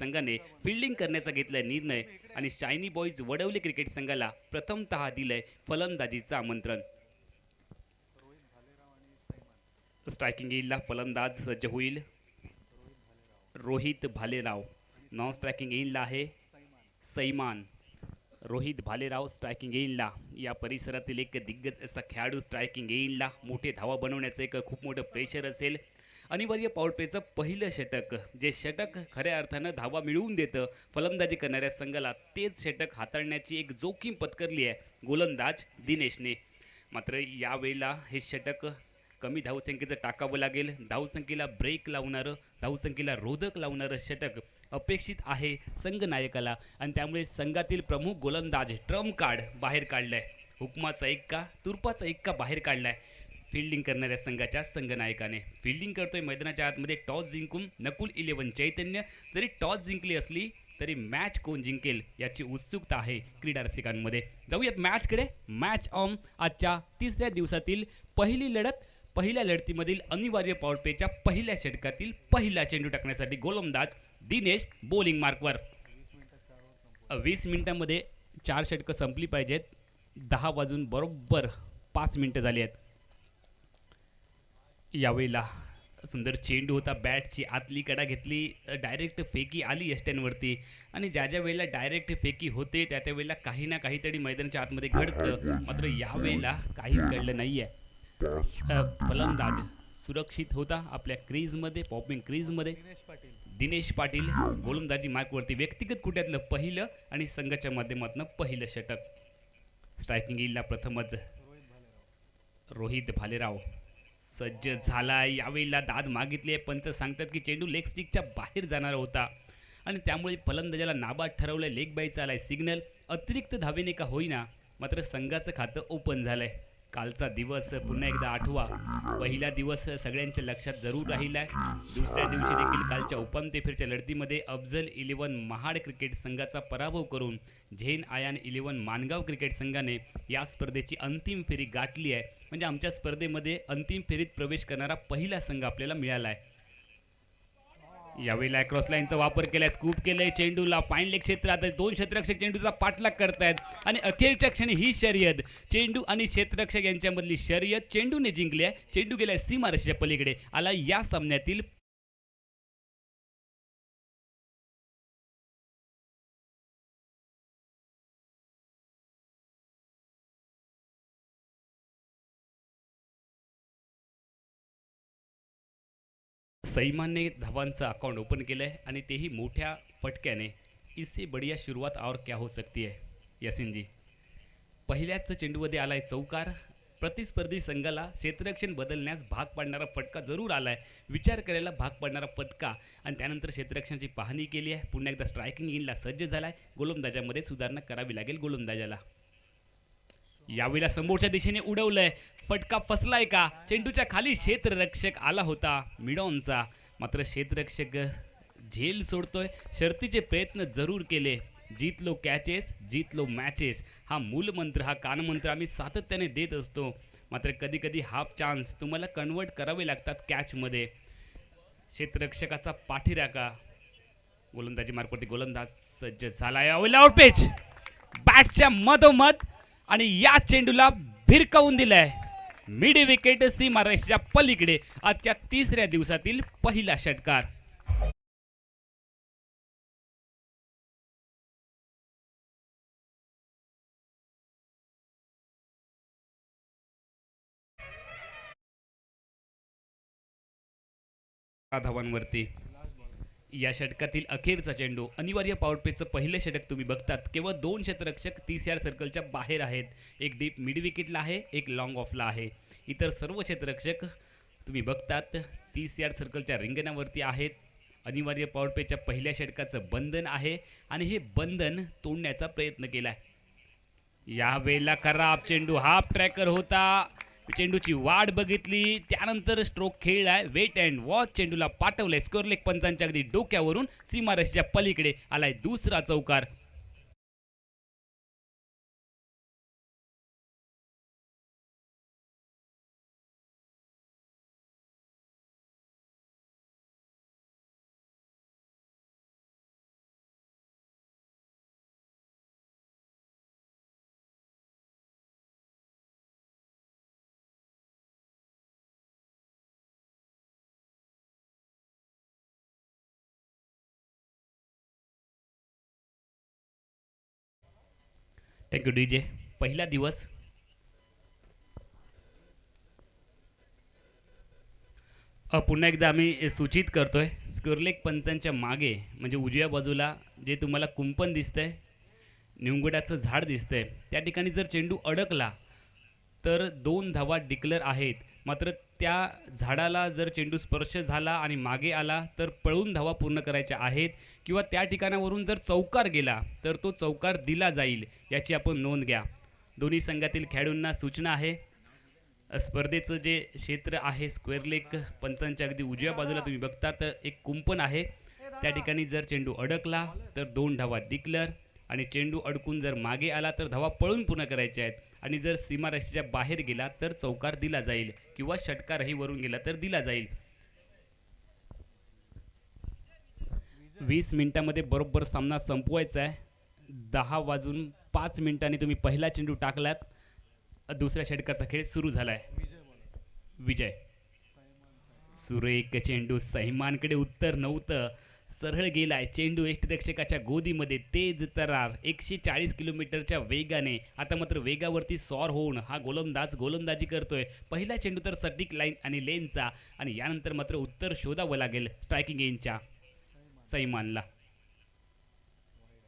संघाने फिल्डिंग करण्याचा घेतलाय निर्णय आणि शायनी बॉईज वडवली क्रिकेट संघाला प्रथमतः दिलंय फलंदाजीचं आमंत्रण. स्ट्रायकिंग येईलला फलंदाज सज्ज होईल रोहित भालेराव. नॉन स्ट्रायकिंग येईलला आहे सैमान. रोहित भालेराव स्ट्रायकिंग येईनला. या परिसरातील एक दिग्गज असा खेळाडू स्ट्रायकिंग येईनला. मोठे धावा बनवण्याचं एक खूप मोठं प्रेशर असेल. अनिवार्य पॉवर प्लेचं पहिलं षटक, जे षटक खऱ्या अर्थानं धावा मिळवून देतं फलंदाजी करणाऱ्या संघाला, तेच षटक हाताळण्याची एक जोखीम पत्करली आहे गोलंदाज दिनेशने. मात्र यावेळेला हे षटक कमी धावसंख्येचं टाकावं लागेल. धावसंख्येला ब्रेक लावणारं, धावसंख्येला रोधक लावणारं षटक अपेक्षित आहे संघनायकाला आणि त्यामुळे संघातील प्रमुख गोलंदाज ट्रम्प कार्ड बाहेर काढलाय. हुकमाचा एक्का, तुर्पाचा एक्का बाहेर काढलाय फिल्डिंग करणाऱ्या संघाच्या संघनायकाने. फिल्डिंग करतोय मैदानाच्या आतमध्ये टॉस जिंकून नकुल 11 चैतन्य. जरी टॉस जिंकली असली तरी मॅच कोण जिंकेल याची उत्सुकता आहे क्रीडा रसिकांमध्ये. जाऊयात मॅचकडे. मॅच ऑन आजच्या तिसऱ्या दिवसातील पहिली लढत. पहिल्या लढतीमधील अनिवार्य पॉवर प्लेच्या पहिल्या षटकातील पहिला चेंडू टाकण्यासाठी गोलंदाज दिनेश बॉलिंग मार्कवर. 20 मिनिटांमध्ये 4 षटकं संपली पाहिजेत. 10 वाजून बरोबर 5 मिनिटं झाली आहेत. यावेळेला सुंदर चेंडू होता. बॅटची आतली कडा घेतली, डायरेक्ट फेकी आली यष्ट्यांवरती आणि ज्या ज्या वेळेला डायरेक्ट फेकी होते त्या त्या वेळेला काही ना काहीतरी मैदानाच्या आतमध्ये घडतं. मात्र यावेळेला काहीच घडलं नाही आहे. फलंदाज सुरक्षित होता आपल्या क्रीजमध्ये, पॉपिंग क्रीजमध्ये. दिनेश पाटील गोलंदाजी मार्कवरती. व्यक्तिगत कुट्यातलं पहिलं आणि संघाच्या माध्यमातून पहिलं षटक. स्ट्रायकिंग येईलला प्रथमच रोहित भालेराव सज्ज झाला. यावेळेला दाद मागितली आहे. पंच सांगतात की चेंडू लेग स्टिकच्या बाहेर जाणार होता आणि त्यामुळे फलंदाजाला नाबाद ठरवलंय. लेग बायचा आलाय सिग्नल. अतिरिक्त धावेने का होईना मात्र संघाचं खातं ओपन झालंय. कालचा दिवस पुन्हा एकदा आठवा. पहिला दिवस सगळ्यांच्या लक्षात जरूर राहिला आहे. दुसऱ्या दिवशी देखील कालच्या उपांत्य फेरीच्या लढतीमध्ये अफजल 11 महाड क्रिकेट संघाचा पराभव करून झेन आयान 11 माणगाव क्रिकेट संघाने या स्पर्धेची अंतिम फेरी गाठली आहे. म्हणजे आमच्या स्पर्धेमध्ये अंतिम फेरीत प्रवेश करणारा पहिला संघ आपल्याला मिळाला आहे. यावेळेला क्रॉस लाईनचा वापर केलाय. स्कूप केलंय चेंडूला फाईन लेग क्षेत्रात. 2 क्षेत्ररक्षक चेंडूचा पाठलाग करतायत आणि अखेरच्या क्षणी ही शर्यत, चेंडू आणि क्षेत्ररक्षक यांच्यामधली शर्यत चेंडूने जिंकली आहे. चेंडू गेलाय सीमारेषेच्या पलीकडे. आला या सामन्यातील सईमानने धावांचं अकाउंट ओपन केलं आहे आणि तेही मोठ्या फटक्याने. इससे बढ़िया शुरुआत और क्या हो सकती है यासिन जी. पहिल्याच चेंडूमध्ये आलाय चौकार. प्रतिस्पर्धी संघाला क्षेत्ररक्षण बदलण्यास भाग पाडणारा फटका जरूर आलाय. विचार करायला भाग पाडणारा फटका आणि त्यानंतर क्षेत्ररक्षणाची पाहणी केली आहे. पुन्हा एकदा स्ट्रायकिंग इनला सज्ज झालाय. गोलंदाजामध्ये सुधारणा करावी लागेल गोलंदाजाला. यावेळेला समोरच्या दिशेने उडवलंय. फटका फसलाय का? चेंडूच्या खाली क्षेत्ररक्षक आला होता मिडॉनचा. मात्र क्षेत्ररक्षक झेल सोडतोय. शर्तीचे प्रयत्न जरूर केले. जीत लो कॅचेस, जीत लो मॅचेस हा मूलमंत्र, हा कानमंत्र आम्ही सातत्याने देत असतो. मात्र कधी कधी हाफ चान्स तुम्हाला कन्वर्ट करावे लागतात कॅचमध्ये. क्षेत्ररक्षकाचा पाठीराखा. गोलंदाजी मार्कवरती गोलंदाज सज्ज झाला. यावेळेला आउटपिच बॅटच्या मधोमध आणि या चेंडूला भिरकावून दिलाय मिड विकेट सीमारेषेच्या पलीकडे. आजच्या तिसऱ्या दिवसातील पहिला षटकार. धावांवरती या षटकातील अखेरचा चेंडू. अनिवार्य पॉवर प्लेचं पहिलं षटक तुम्ही बघतात. केवळ 2 क्षेत्ररक्षक 30 यार्ड सर्कलच्या बाहेर आहेत. एक डीप मिड विकेटला आहे, एक लॉंग ऑफला आहे. इतर सर्व क्षेत्ररक्षक तुम्ही बघतात 30 यार्ड सर्कलच्या रिंगणावरती आहेत. अनिवार्य पॉवर प्लेच्या पहिल्या षटकाचं बंधन आहे आणि हे बंधन तोडण्याचा प्रयत्न केलाय. या वेळेला खराब चेंडू. हाफ ट्रॅकर होता. चेंडूची वाट बघितली, त्यानंतर स्ट्रोक खेळलाय. वेट अँड वॉच चेंडूला पाठवलंय स्कोअर लेग पंचांच्या अगदी डोक्यावरून. सीमारेषेच्या पलीकडे आलाय दुसरा चौकार. Thank you D J. पहिला दिवस पुन्हा एकदा आम्ही सूचित करतोय स्क्वेअरलेग पंचांच्या मागे म्हणजे उजव्या बाजूला जे तुम्हाला कुंपण दिसतंय, निवगडाचं झाड दिसतंय, त्या ठिकाणी जर चेंडू अडकला तर 2 धावा डिक्लेअर आहेत. मात्र त्या झाडाला जर चेंडू स्पर्श झाला आणि मागे आला तर पळून धावा पूर्ण करायच्या आहेत किंवा त्या ठिकाणावरून जर चौकार गेला तर तो चौकार दिला जाईल, याची आपण नोंद घ्या. दोन्ही संघातील खेळाडूंना सूचना आहे. स्पर्धेचं जे क्षेत्र आहे स्क्वेअर लेग पंचांच्या अगदी उजव्या बाजूला तुम्ही बघता तर एक कुंपण आहे. त्या ठिकाणी जर चेंडू अडकला तर 2 धावा डिक्लेअर आणि चेंडू अडकून जर मागे आला तर धावा पळून पूर्ण करायच्या आहेत आणि जर सीमारेषेच्या बाहेर गेला तर चौकार दिला जाईल किंवा षटकारही वरून गेला तर दिला जाईल. 20 मिनिटांमध्ये बरोबर सामना संपवायचा आहे. 10:05 तुम्ही पहिला चेंडू टाकलात. दुसऱ्या षटकाचा खेळ सुरू झालाय. विजय सुरेख चेंडू सैमानकडे उत्तर नव्हतं, सरळ गेलाय चेंडू यष्टिरक्षकाच्या गोदीमध्ये. तेज तरार 140 किलोमीटरच्या वेगाने. आता मात्र वेगावरती सॉर होऊन हा गोलंदाज गोलंदाजी करतोय. पहिला चेंडू तर सटीक लाईन आणि लेनचा आणि यानंतर मात्र उत्तर शोधावं लागेल स्ट्रायकिंग एंडच्या सैमानला.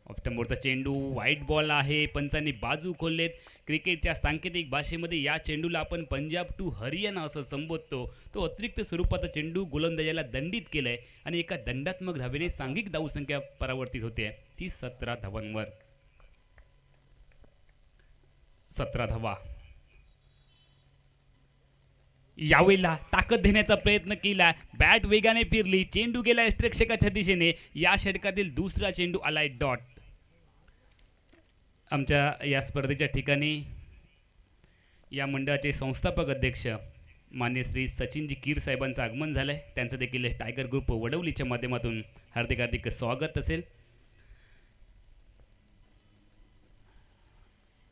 ऑफ्टमोरचा चेंडू व्हाईट बॉल आहे. पंचांनी बाजू खोललेत. क्रिकेटच्या सांकेतिक भाषेमध्ये या चेंडूला आपण पंजाब टू हरियाणा असं संबोधतो. तो अतिरिक्त स्वरूपाचा चेंडू गोलंदाजाला दंडित केलाय आणि एका दंडात्मक धावेने सांघिक धावसंख्या परावर्तित होते. ती 17 धावांवर. 17 धावा. यावेळेला ताकद देण्याचा प्रयत्न केला. बॅट वेगाने फिरली. चेंडू गेला यष्टिरक्षकाच्या दिशेने. या षटकातील दुसरा चेंडू आलाय डॉट. आमच्या या स्पर्धेच्या ठिकाणी या मंडळाचे संस्थापक अध्यक्ष मान्य श्री सचिनजी कीर साहेबांचं आगमन झालंय. त्यांचं देखील टायगर ग्रुप वडवलीच्या माध्यमातून हार्दिक हार्दिक स्वागत असेल.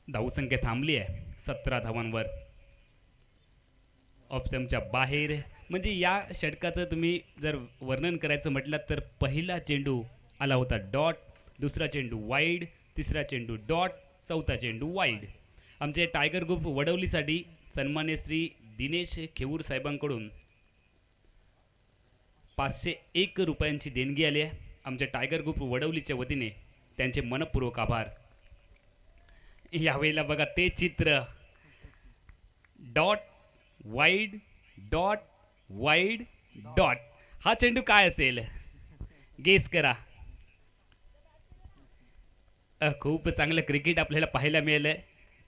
धावसंख्या थांबली आहे 17 धावांवर. ऑप्शनच्या बाहेर म्हणजे या षटकाचं तुम्ही जर वर्णन करायचं म्हटलं तर पहिला चेंडू आला होता डॉट, दुसरा चेंडू वाईड, तिसरा चेंडू डॉट, चौथा चेंडू वाईड. आमचे टायगर ग्रुप वडवलीसाठी सन्मान्य श्री दिनेश खेऊर साहेबांकडून 501 रुपयांची देणगी आली आहे. आमच्या टायगर ग्रुप वडवलीच्या वतीने त्यांचे मनपूर्वक आभार. यावेळेला बघा ते चित्र, dot wide dot wide dot. हा चेंडू काय असेल गेस करा. खूप चांगलं क्रिकेट आपल्याला पाहायला मिळालंय.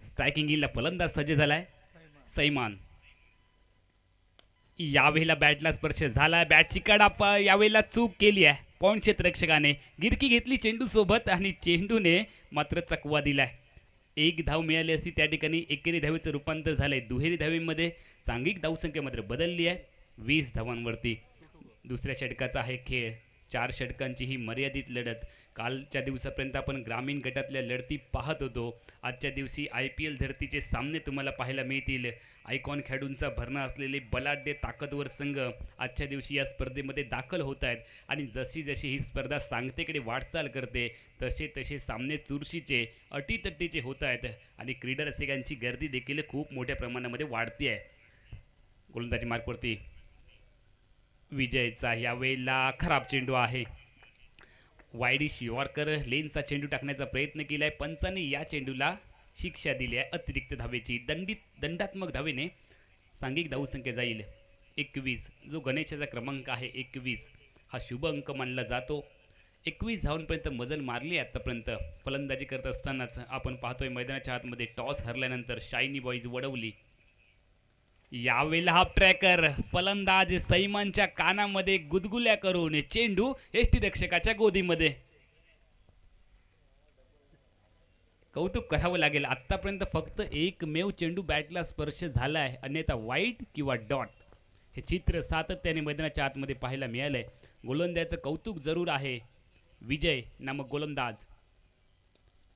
स्ट्रायकिंग इनला फलंदाज सज्ज झालाय सैमान. यावेळेला बॅटला स्पर्श झाला. बॅटची कडाप यावेळेला चूक केली आहे पॉइंट क्षेत्ररक्षकाने. गिरकी घेतली चेंडू सोबत आणि चेंडूने मात्र चकवा दिलाय. एक धाव मिळाली असती त्या ठिकाणी एकेरी धावेचं रूपांतर झालंय दुहेरी धावेमध्ये. सांघिक धावसंख्या मात्र बदलली आहे 20 धावांवरती. दुसऱ्या षटकाचा आहे खेळ. 4 षटकांची ही मर्यादित लढत. कालच्या दिवसापर्यंत आपण ग्रामीण गटातल्या लढती पाहत होतो. आजच्या दिवशी IPL धर्तीचे सामने तुम्हाला पाहायला मिळतील. आयकॉन खेळाडूंचा भरणा असलेले बलाढ्य ताकदवर संघ आजच्या दिवशी या स्पर्धेमध्ये दाखल होत आहेत आणि जशी जशी ही स्पर्धा सांगतेकडे वाटचाल करते तसे तसे सामने चुरशीचे अटीतटीचे होत आहेत आणि क्रीडा रसिकांची गर्दी देखील खूप मोठ्या प्रमाणामध्ये वाढती आहे. गोलंदाजी मार्कवरती विजयचा यावेळेला खराब चेंडू आहे. वाईडिश यॉर्कर लेनचा चेंडू टाकण्याचा प्रयत्न केलाय. पंचांनी या चेंडूला शिक्षा दिली आहे अतिरिक्त धावेची. दंडात्मक धावेने सांघिक धावसंख्या जाईल 21. जो गणेशाचा क्रमांक आहे 21 हा शुभ अंक मानला जातो. 21 धावांपर्यंत मजल मारली आतापर्यंत. फलंदाजी करत असतानाच आपण पाहतोय मैदानाच्या आतमध्ये टॉस हरल्यानंतर शायनी बॉईज वडवली. यावेळेला हा ट्रॅकर फलंदाज सैमानच्या कानामध्ये गुदगुल्या करून चेंडू यष्टिरक्षकाच्या गोदीमध्ये. कौतुक करावं लागेल. आतापर्यंत फक्त एकमेव चेंडू बॅटला स्पर्श झालाय, अन्यथा वाईड किंवा डॉट. हे चित्र सातत्याने मैदानाच्या आतमध्ये पाहायला मिळालंय. गोलंदाजाचं कौतुक जरूर आहे. विजय नामक गोलंदाज.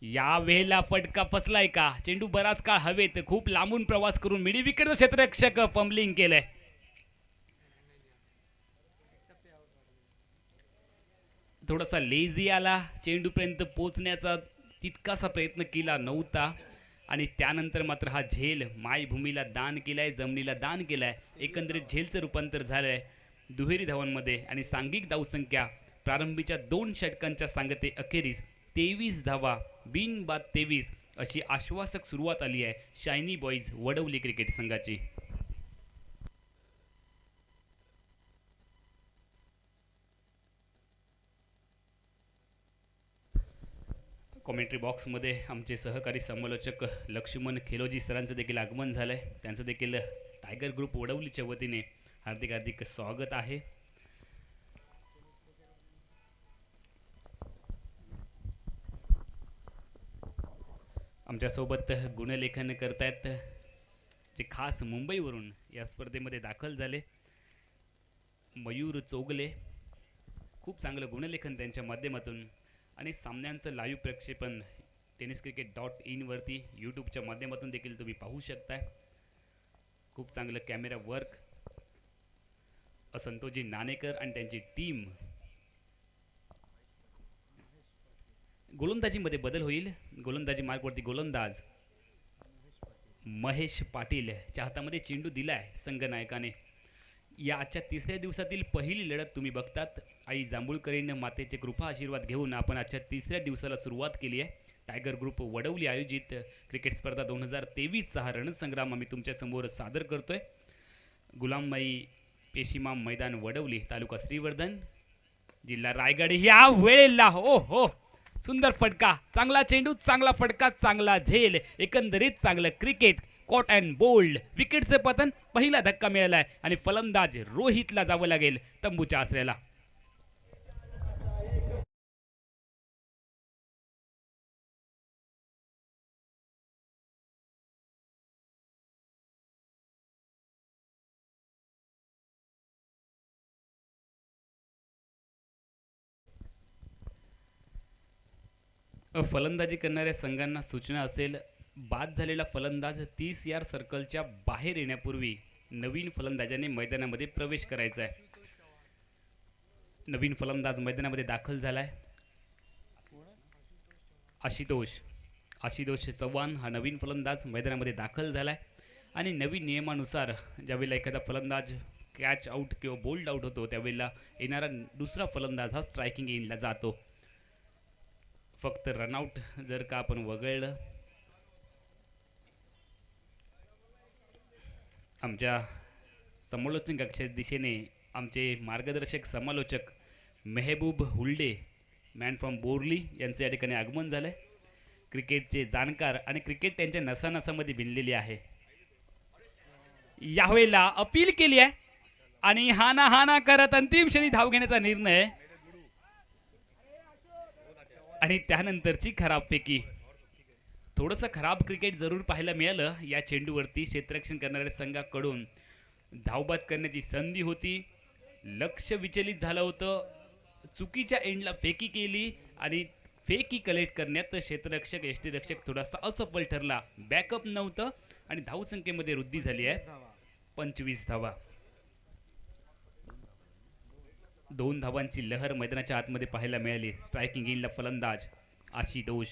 या वेळेला फटका फसलाय का? चेंडू बराच काळ हवेत खूप लांबून प्रवास करून मिडी विकेट क्षेत्ररक्षक फंबलिंग केलंय. थोडासा लेझी आला. चेंडूपर्यंत पोहोचण्याचा तितकासा प्रयत्न केला नव्हता. आणि त्यानंतर मात्र हा झेल मायभूमीला दान केलाय, जमिनीला दान केलाय. एकंदरीत झेलचं रूपांतर झालंय दुहेरी धावांमध्ये आणि सांघिक धावसंख्या प्रारंभीच्या 2 षटकांच्या सांगते अखेरीस 23 धावा बिनबाद 23 अशी आश्वासक सुरुवात आली आहे शायनी बॉईज वडवली क्रिकेट संघाची. कॉमेंट्री बॉक्समध्ये आमचे सहकारी समालोचक लक्ष्मण खेलोजी सरांचं देखील आगमन झालं आहे. त्यांचं देखील टायगर ग्रुप वडवलीच्या वतीने हार्दिक हार्दिक स्वागत आहे. आमच्यासोबत गुणलेखन करतायत जे खास मुंबईवरून या स्पर्धेमध्ये दाखल झाले मयूर चोगले. खूप चांगलं गुणलेखन त्यांच्या माध्यमातून आणि सामन्यांचं लाईव्ह प्रक्षेपण tenniscricket.in वरती यूट्यूबच्या माध्यमातून देखील तुम्ही पाहू शकताय. खूप चांगलं कॅमेरा वर्क संतोषजी नाणेकर आणि त्यांची टीम. गोलंदाजीमध्ये बदल होईल. गोलंदाजी मार्गवरती गोलंदाज महेश पाटीलच्या हातामध्ये चेंडू दिलाय संघनायकाने. या आजच्या तिसऱ्या दिवसातील पहिली लढत तुम्ही बघतात. आई जांभूळकरीनं मातेचे कृपा आशीर्वाद घेऊन आपण आजच्या तिसऱ्या दिवसाला सुरुवात केली आहे. टायगर ग्रुप वडवली आयोजित क्रिकेट स्पर्धा 2023चा हा रणसंग्राम आम्ही तुमच्यासमोर सादर करतोय. गुलामबाई पेशिमा मैदान वडवली, तालुका श्रीवर्धन, जिल्हा रायगड. या वेळेला हो हो सुंदर फटका, चांगला चेंडू, चांगला फटका, चांगला झेल, एकंदरीत चांगलं क्रिकेट. कॉट अँड बोल्ड, विकेटचे पतन, पहिला धक्का मिळालाय आणि फलंदाज रोहितला जावं लागेल तंबूच्या आसऱ्याला. फलंदाजी करणाऱ्या संघांना सूचना असेल, बाद झालेला फलंदाज 30 यार्ड सर्कलच्या बाहेर येण्यापूर्वी नवीन फलंदाजाने मैदानामध्ये प्रवेश करायचा आहे. नवीन फलंदाज मैदानामध्ये दाखल झालाय आशुतोष चव्हाण हा नवीन फलंदाज मैदानामध्ये दाखल झालाय. आणि नवीन नियमानुसार ज्यावेळेला एखादा फलंदाज कॅच आउट किंवा बोल्ड आउट होतो त्यावेळेला येणारा दुसरा फलंदाज हा स्ट्रायकिंग एंडला जातो. फक्त रनआउट जर का आपण वगळलं, आमच्या समालोचन कक्षाच्या दिशेने आमचे मार्गदर्शक समालोचक मेहबूब हुल्डे मॅन फ्रॉम बोर्ली यांचे या ठिकाणी आगमन झालं. क्रिकेटचे जाणकार आणि क्रिकेट त्यांच्या नसानसामध्ये भिनलेली आहे. यावेळेला अपील केली आहे आणि हाना हाना करत अंतिम क्षणी धाव घेण्याचा निर्णय आणि त्यानंतरची खराबपैकी थोडंसं खराब क्रिकेट जरूर पाहायला मिळालं. या चेंडूवरती क्षेत्ररक्षण करणाऱ्या संघाकडून धावबाद करण्याची संधी होती, लक्ष विचलित झालं होतं, चुकीच्या एंडला फेकी केली आणि फेकी कलेक्ट करण्यात क्षेत्ररक्षक यष्टीरक्षक थोडासा असफल ठरला. बॅकअप नव्हतं आणि धावसंख्येमध्ये वृद्धी झाली आहे 25 धावा. 2 धावांची लहर मैदानाच्या आतमध्ये पाहायला मिळाली. स्ट्रायकिंग एंडला फलंदाज आशुतोष.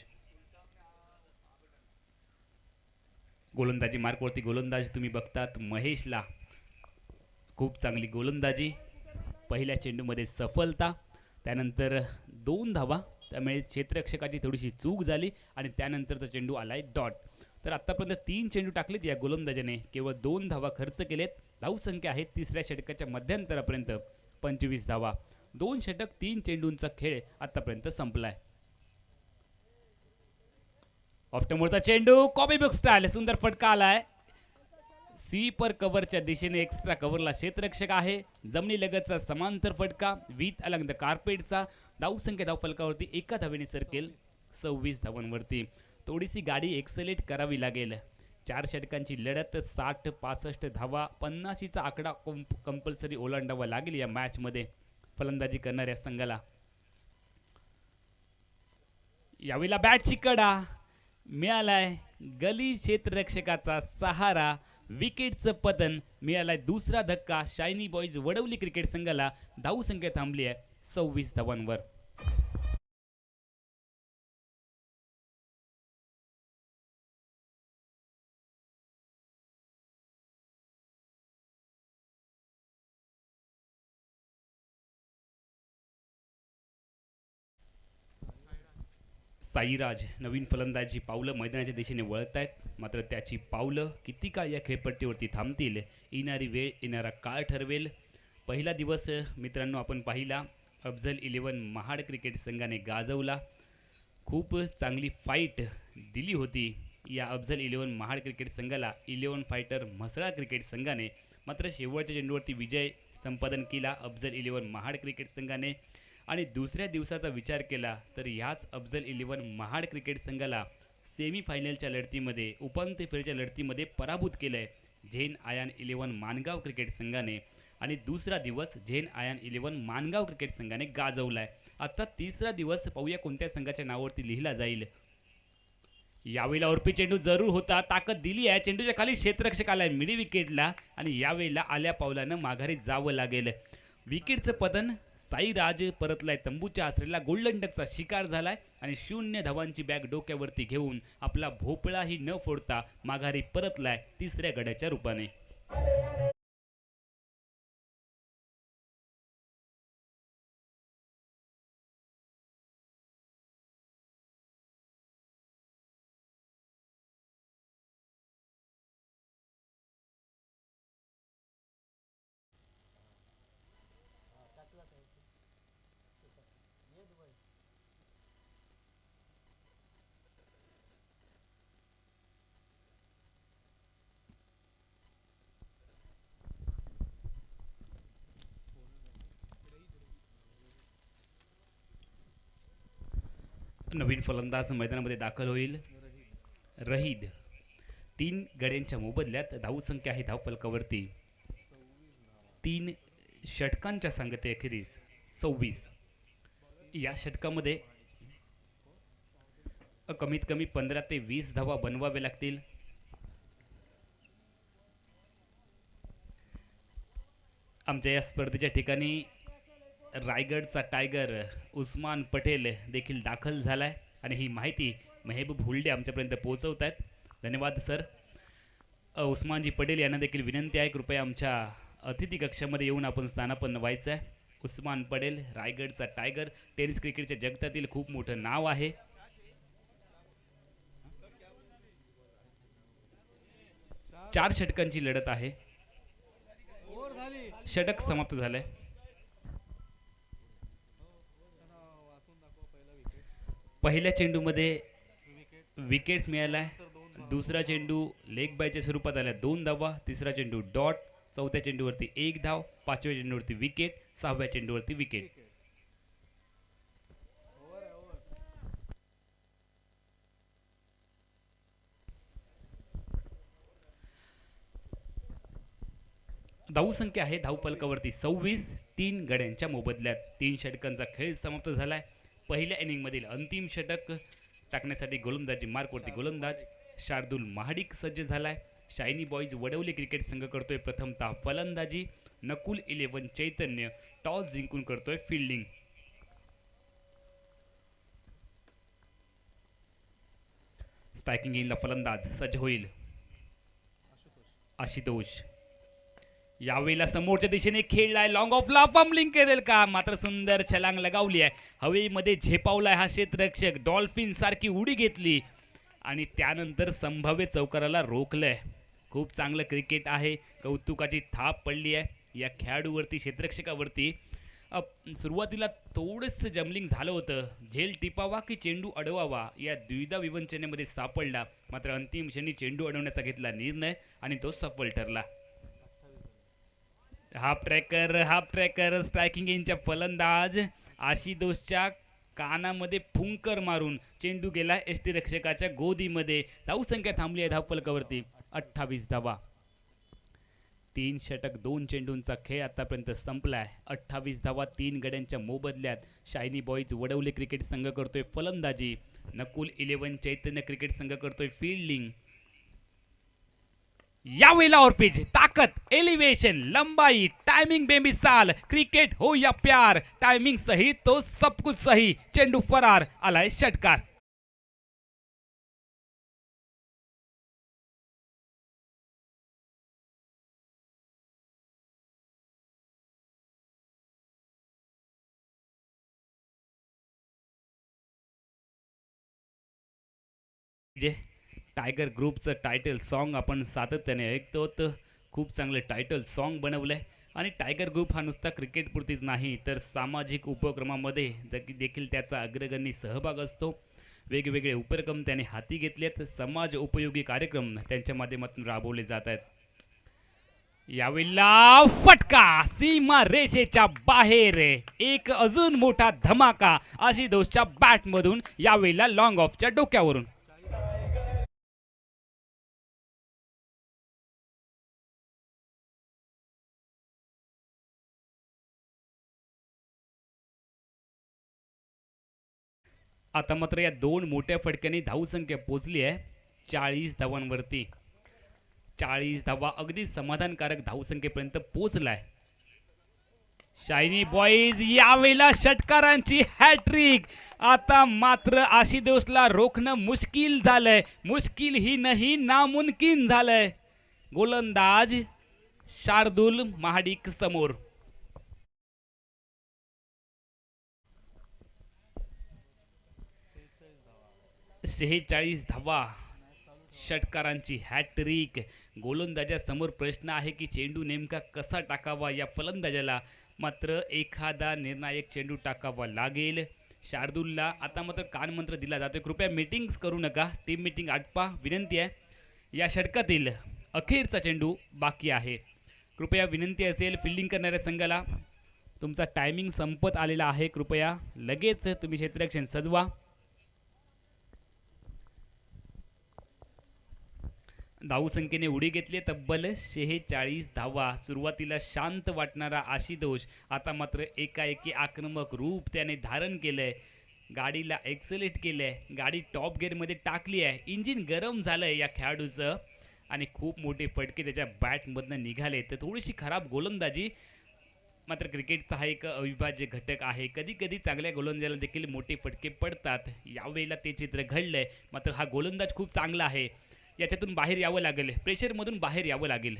गोलंदाजी मार्कवरती गोलंदाज तुम्ही बघतात महेशला. खूप चांगली गोलंदाजी, पहिल्या चेंडूमध्ये सफलता, त्यानंतर 2 धावा, त्यामुळे क्षेत्ररक्षकाची थोडीशी चूक झाली आणि त्यानंतरचा चेंडू आलाय डॉट. तर आतापर्यंत 3 चेंडू टाकलेत या गोलंदाजाने, केवळ 2 धावा खर्च केलेत. धावसंख्या आहे तिसऱ्या षटकाच्या मध्यंतरापर्यंत 25 धावा. 2 षटक 3 चेंडूंचा खेळ आतापर्यंत संपलाय. ऑफ्टमोरचा चेंडू कॉपी बुक स्टाईल, सुंदर फटका आलाय. स्वीपर कव्हरच्या दिशेने एक्स्ट्रा कव्हरला क्षेत्ररक्षक आहे. जमिनी लगतचा समांतर फटका विथ अलंग द कार्पेटचा. धावसंख्या धाव फलकावरती एका धावेने सरकेल 26 धावांवरती. थोडीशी गाडी एक्सेलेट करावी लागेल. 4 षटकांची लढत, 60-65 धावा, 50चा आकडा कंपल्सरी ओलांडावा लागेल या मॅच मध्ये फलंदाजी करणाऱ्या संघाला. यावेळेला बॅटची कडा मिळालाय, गली क्षेत्ररक्षकाचा सहारा, विकेटचं पतन मिळालाय. दुसरा धक्का शायनी बॉईज वडवली क्रिकेट संघाला. धावसंख्या थांबली आहे 26 धावांवर. साईराज नवीन फलंदाजी पावलं मैदानाच्या दिशेने वळत आहेत, मात्र त्याची पावलं किती काळ या खेळपट्टीवरती थांबतील येणारी वेळ येणारा काळ ठरवेल. पहिला दिवस मित्रांनो आपण पाहिला, अफझल 11 महाड क्रिकेट संघाने गाजवला. खूप चांगली फाईट दिली होती या अफझल 11 महाड क्रिकेट संघाला 11 फायटर म्हसळा क्रिकेट संघाने. मात्र शेवटच्या चेंडूवरती विजय संपादन केला अफझल 11 महाड क्रिकेट संघाने. आणि दुसऱ्या दिवसाचा विचार केला तर ह्याच अफझल 11 महाड क्रिकेट संघाला सेमीफायनलच्या लढतीमध्ये उपांत्य फेरीच्या लढतीमध्ये पराभूत केलं आहे झेन आयन 11 मानगाव क्रिकेट संघाने. आणि दुसरा दिवस झेन आयन 11 मानगाव क्रिकेट संघाने गाजवला आहे. आजचा तिसरा दिवस पाहूया कोणत्या संघाच्या नावावरती लिहिला जाईल. यावेळेला ओरपी चेंडू जरूर होता, ताकद दिली आहे, चेंडूच्या खाली क्षेत्ररक्षक आलाय मिडी विकेटला आणि यावेळेला आल्या पावलानं माघारी जावं लागेल. विकेटचं पतन, साईराज परतलाय तंबूच्या आसरेला, गोल्डन डकचा शिकार झालाय आणि 0 धावांची बॅग डोक्यावरती घेऊन आपला भोपळाही न फोडता माघारी परतलाय तिसऱ्या गड्याच्या रूपाने. नवीन फलंदाज मैदानामध्ये दाखल होईल रहीद. 3 गड्यांच्या मोबदल्यात धावसंख्या आहे धावफलकावरती 3 षटकांच्या सांगते अखेरीस 26. या षटकामध्ये कमीत कमी 15 ते 20 धावा बनवाव्या लागतील. आमच्या या स्पर्धेच्या ठिकाणी रायगडचा टायगर उस्मान पटेल देखील दाखल झालाय आणि ही माहिती मेहबूब हुल्डे आमच्यापर्यंत पोहोचवत आहेत. धन्यवाद सर. उस्मानजी पटेल यांना देखील विनंती आहे कृपया आमच्या अतिथी कक्षामध्ये येऊन आपण स्थानापन्न व्हायचं आहे. उस्मान पटेल रायगडचा टायगर, टेनिस क्रिकेटच्या जगतातील खूप मोठं नाव आहे. चार षटकांची लढत आहे. षटक समाप्त झालंय. पहिल्या चेंडूमध्ये विकेट्स मिळालाय. दुसरा चेंडू लेग बायच्या स्वरूपात आला 2 धावा. तिसरा चेंडू डॉट. चौथ्या चेंडूवरती 1 धाव. 5व्या चेंडूवरती विकेट. 6व्या चेंडूवरती विकेट. धावसंख्या आहे धावफलकावरती 26. 3 गड्यांच्या मोबदल्यात 3 षटकांचा खेळ समाप्त झालाय. पहिल्या इनिंगमधील अंतिम षटक टाकण्यासाठी गोलंदाजी मार्कवरती गोलंदाज शार्दुल महाडिक सज्ज झालाय. शायनी बॉईज वडवले क्रिकेट संघ करतोय प्रथमतः फलंदाजी. नकुल 11 चैतन्य टॉस जिंकून करतोय फिल्डिंग. स्ट्रायकिंग इनला फलंदाज सज्ज होईल आशुतोष. यावेळेला समोरच्या दिशेने खेळलाय लॉंग ऑफला फंबलिंग करेल का, मात्र सुंदर छलांग लगावली आहे. हवेमध्ये झेपावलाय हा क्षेत्ररक्षक. डॉल्फिन सारखी उडी घेतली आणि त्यानंतर संभाव्य चौकाराला रोखलंय. खूप चांगलं क्रिकेट आहे. कौतुकाची थाप पडली आहे या खेळाडूवरती क्षेत्ररक्षकावरती. सुरुवातीला थोडंसं जमलिंग झालं होतं. झेल टिपावा की चेंडू अडवावा या द्विधा विवंचनेमध्ये सापडला, मात्र अंतिम क्षणी चेंडू अडवण्याचा घेतला निर्णय आणि तो सफल ठरला. हाफ ट्रॅकर स्ट्रायकिंग इनच्या फलंदाज आशितोषच्या कानामध्ये फुंकर मारून चेंडू गेला यष्टीरक्षकाच्या गोदीमध्ये. धावसंख्या थांबली आहे धावफलकावरती 28 धावा. 3 षटक 2 चेंडूंचा खेळ आतापर्यंत संपलाय. 28 धावा 3 गड्यांच्या मोबदल्यात. शायनी बॉईज वडवले क्रिकेट संघ करतोय फलंदाजी. नकुल 11 चैतन्य क्रिकेट संघ करतोय फील्डिंग. यावेळेला और पिच, ताकत, एलिवेशन, लंबाई, टाइमिंग बेमिसाल. क्रिकेट हो या प्यार, टाइमिंग सही तो सब कुछ सही. चेंडू फरार, आलाय षटकार. विजय. टायगर ग्रुपचं टायटल सॉन्ग आपण सातत्याने ऐकतो, तर खूप चांगलं टायटल सॉन्ग बनवलं आहे. आणि टायगर ग्रुप हा नुसता क्रिकेटपुरतीच नाही तर सामाजिक उपक्रमामध्ये देखील त्याचा अग्रगण्य सहभाग असतो. वेगवेगळे उपक्रम त्याने हाती घेतलेत. समाज उपयोगी कार्यक्रम त्यांच्या माध्यमातून राबवले जात आहेत. यावेळेला फटका सीमा रेषेच्या बाहेर, एक अजून मोठा धमाका आशिषच्या बॅटमधून, यावेळेला लॉंग ऑफच्या डोक्यावरून. आता मात्र या दोन मोठ्या फटक्यांनी धावसंख्या पोचली आहे 40 धावांवरती. 40 धावा अगदी समाधानकारक धावसंख्येपर्यंत पोचलाय. शायनी बॉईज यावेळेला षटकारांची हॅट्रिक. आता मात्र आशिषला रोखणं मुश्किल झालंय. मुश्किल ही नाही, नामुमकिन झालंय. गोलंदाज शार्दूल महाडिक समोर. शेहेचाळीस धावा, षटकारांची हॅट्रिक. गोलंदाजासमोर प्रश्न आहे की चेंडू नेमका कसा टाकावा या फलंदाजाला. मात्र एखादा निर्णायक चेंडू टाकावा लागेल शार्दूलला. आता मात्र कानमंत्र दिला जातोय, कृपया मीटिंग्स करू नका, टीम मीटिंग आटपा, विनंती आहे. या षटकातील अखेरचा चेंडू बाकी आहे. कृपया विनंती असेल फिल्डिंग करणाऱ्या संघाला, तुमचा टायमिंग संपत आलेला आहे. कृपया लगेच तुम्ही क्षेत्ररक्षण सजवा. धावसंख्येने उडी घेतली तब्बल 46 धावा. सुरुवातीला शांत वाटणारा आशिष आता मात्र एकाएकी आक्रमक रूप त्याने धारण केलंय. गाडीला एक्सेलेट केलंय, गाडी टॉप गिअरमध्ये टाकली आहे. इंजिन गरम झालंय या खेळाडूचं आणि खूप मोठे फटके त्याच्या बॅटमधनं निघाले. तर थोडीशी खराब गोलंदाजी, मात्र क्रिकेटचा हा एक अविभाज्य घटक आहे. कधी कधी चांगल्या गोलंदाजाला देखील मोठे फटके पडतात. यावेळेला ते चित्र घडलंय. मात्र हा गोलंदाज खूप चांगला आहे, याच्यातून बाहेर यावं लागेल, प्रेशरमधून बाहेर यावं लागेल.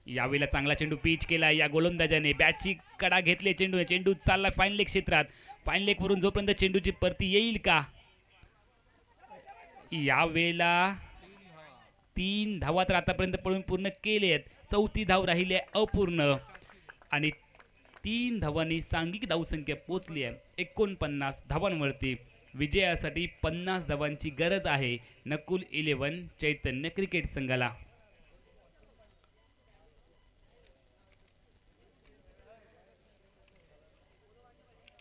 यावेळेला चांगला चेंडू पिच केला या गोलंदाजाने. बॅटची कडा घेतले, चेंडू चालला फाईन लेग क्षेत्रात. फाईन लेग वरून जोपर्यंत चेंडूची परती येईल का. यावेळेला 3 धावा तर आतापर्यंत पळून पूर्ण केले आहेत. 4थी धाव राहिली आहे अपूर्ण आणि 3 धावांनी सांघिक धावसंख्या पोचली आहे 49 धावांवरती. विजयासाठी 50 धावांची गरज आहे नकुल 11 चैतन्य क्रिकेट संघाला.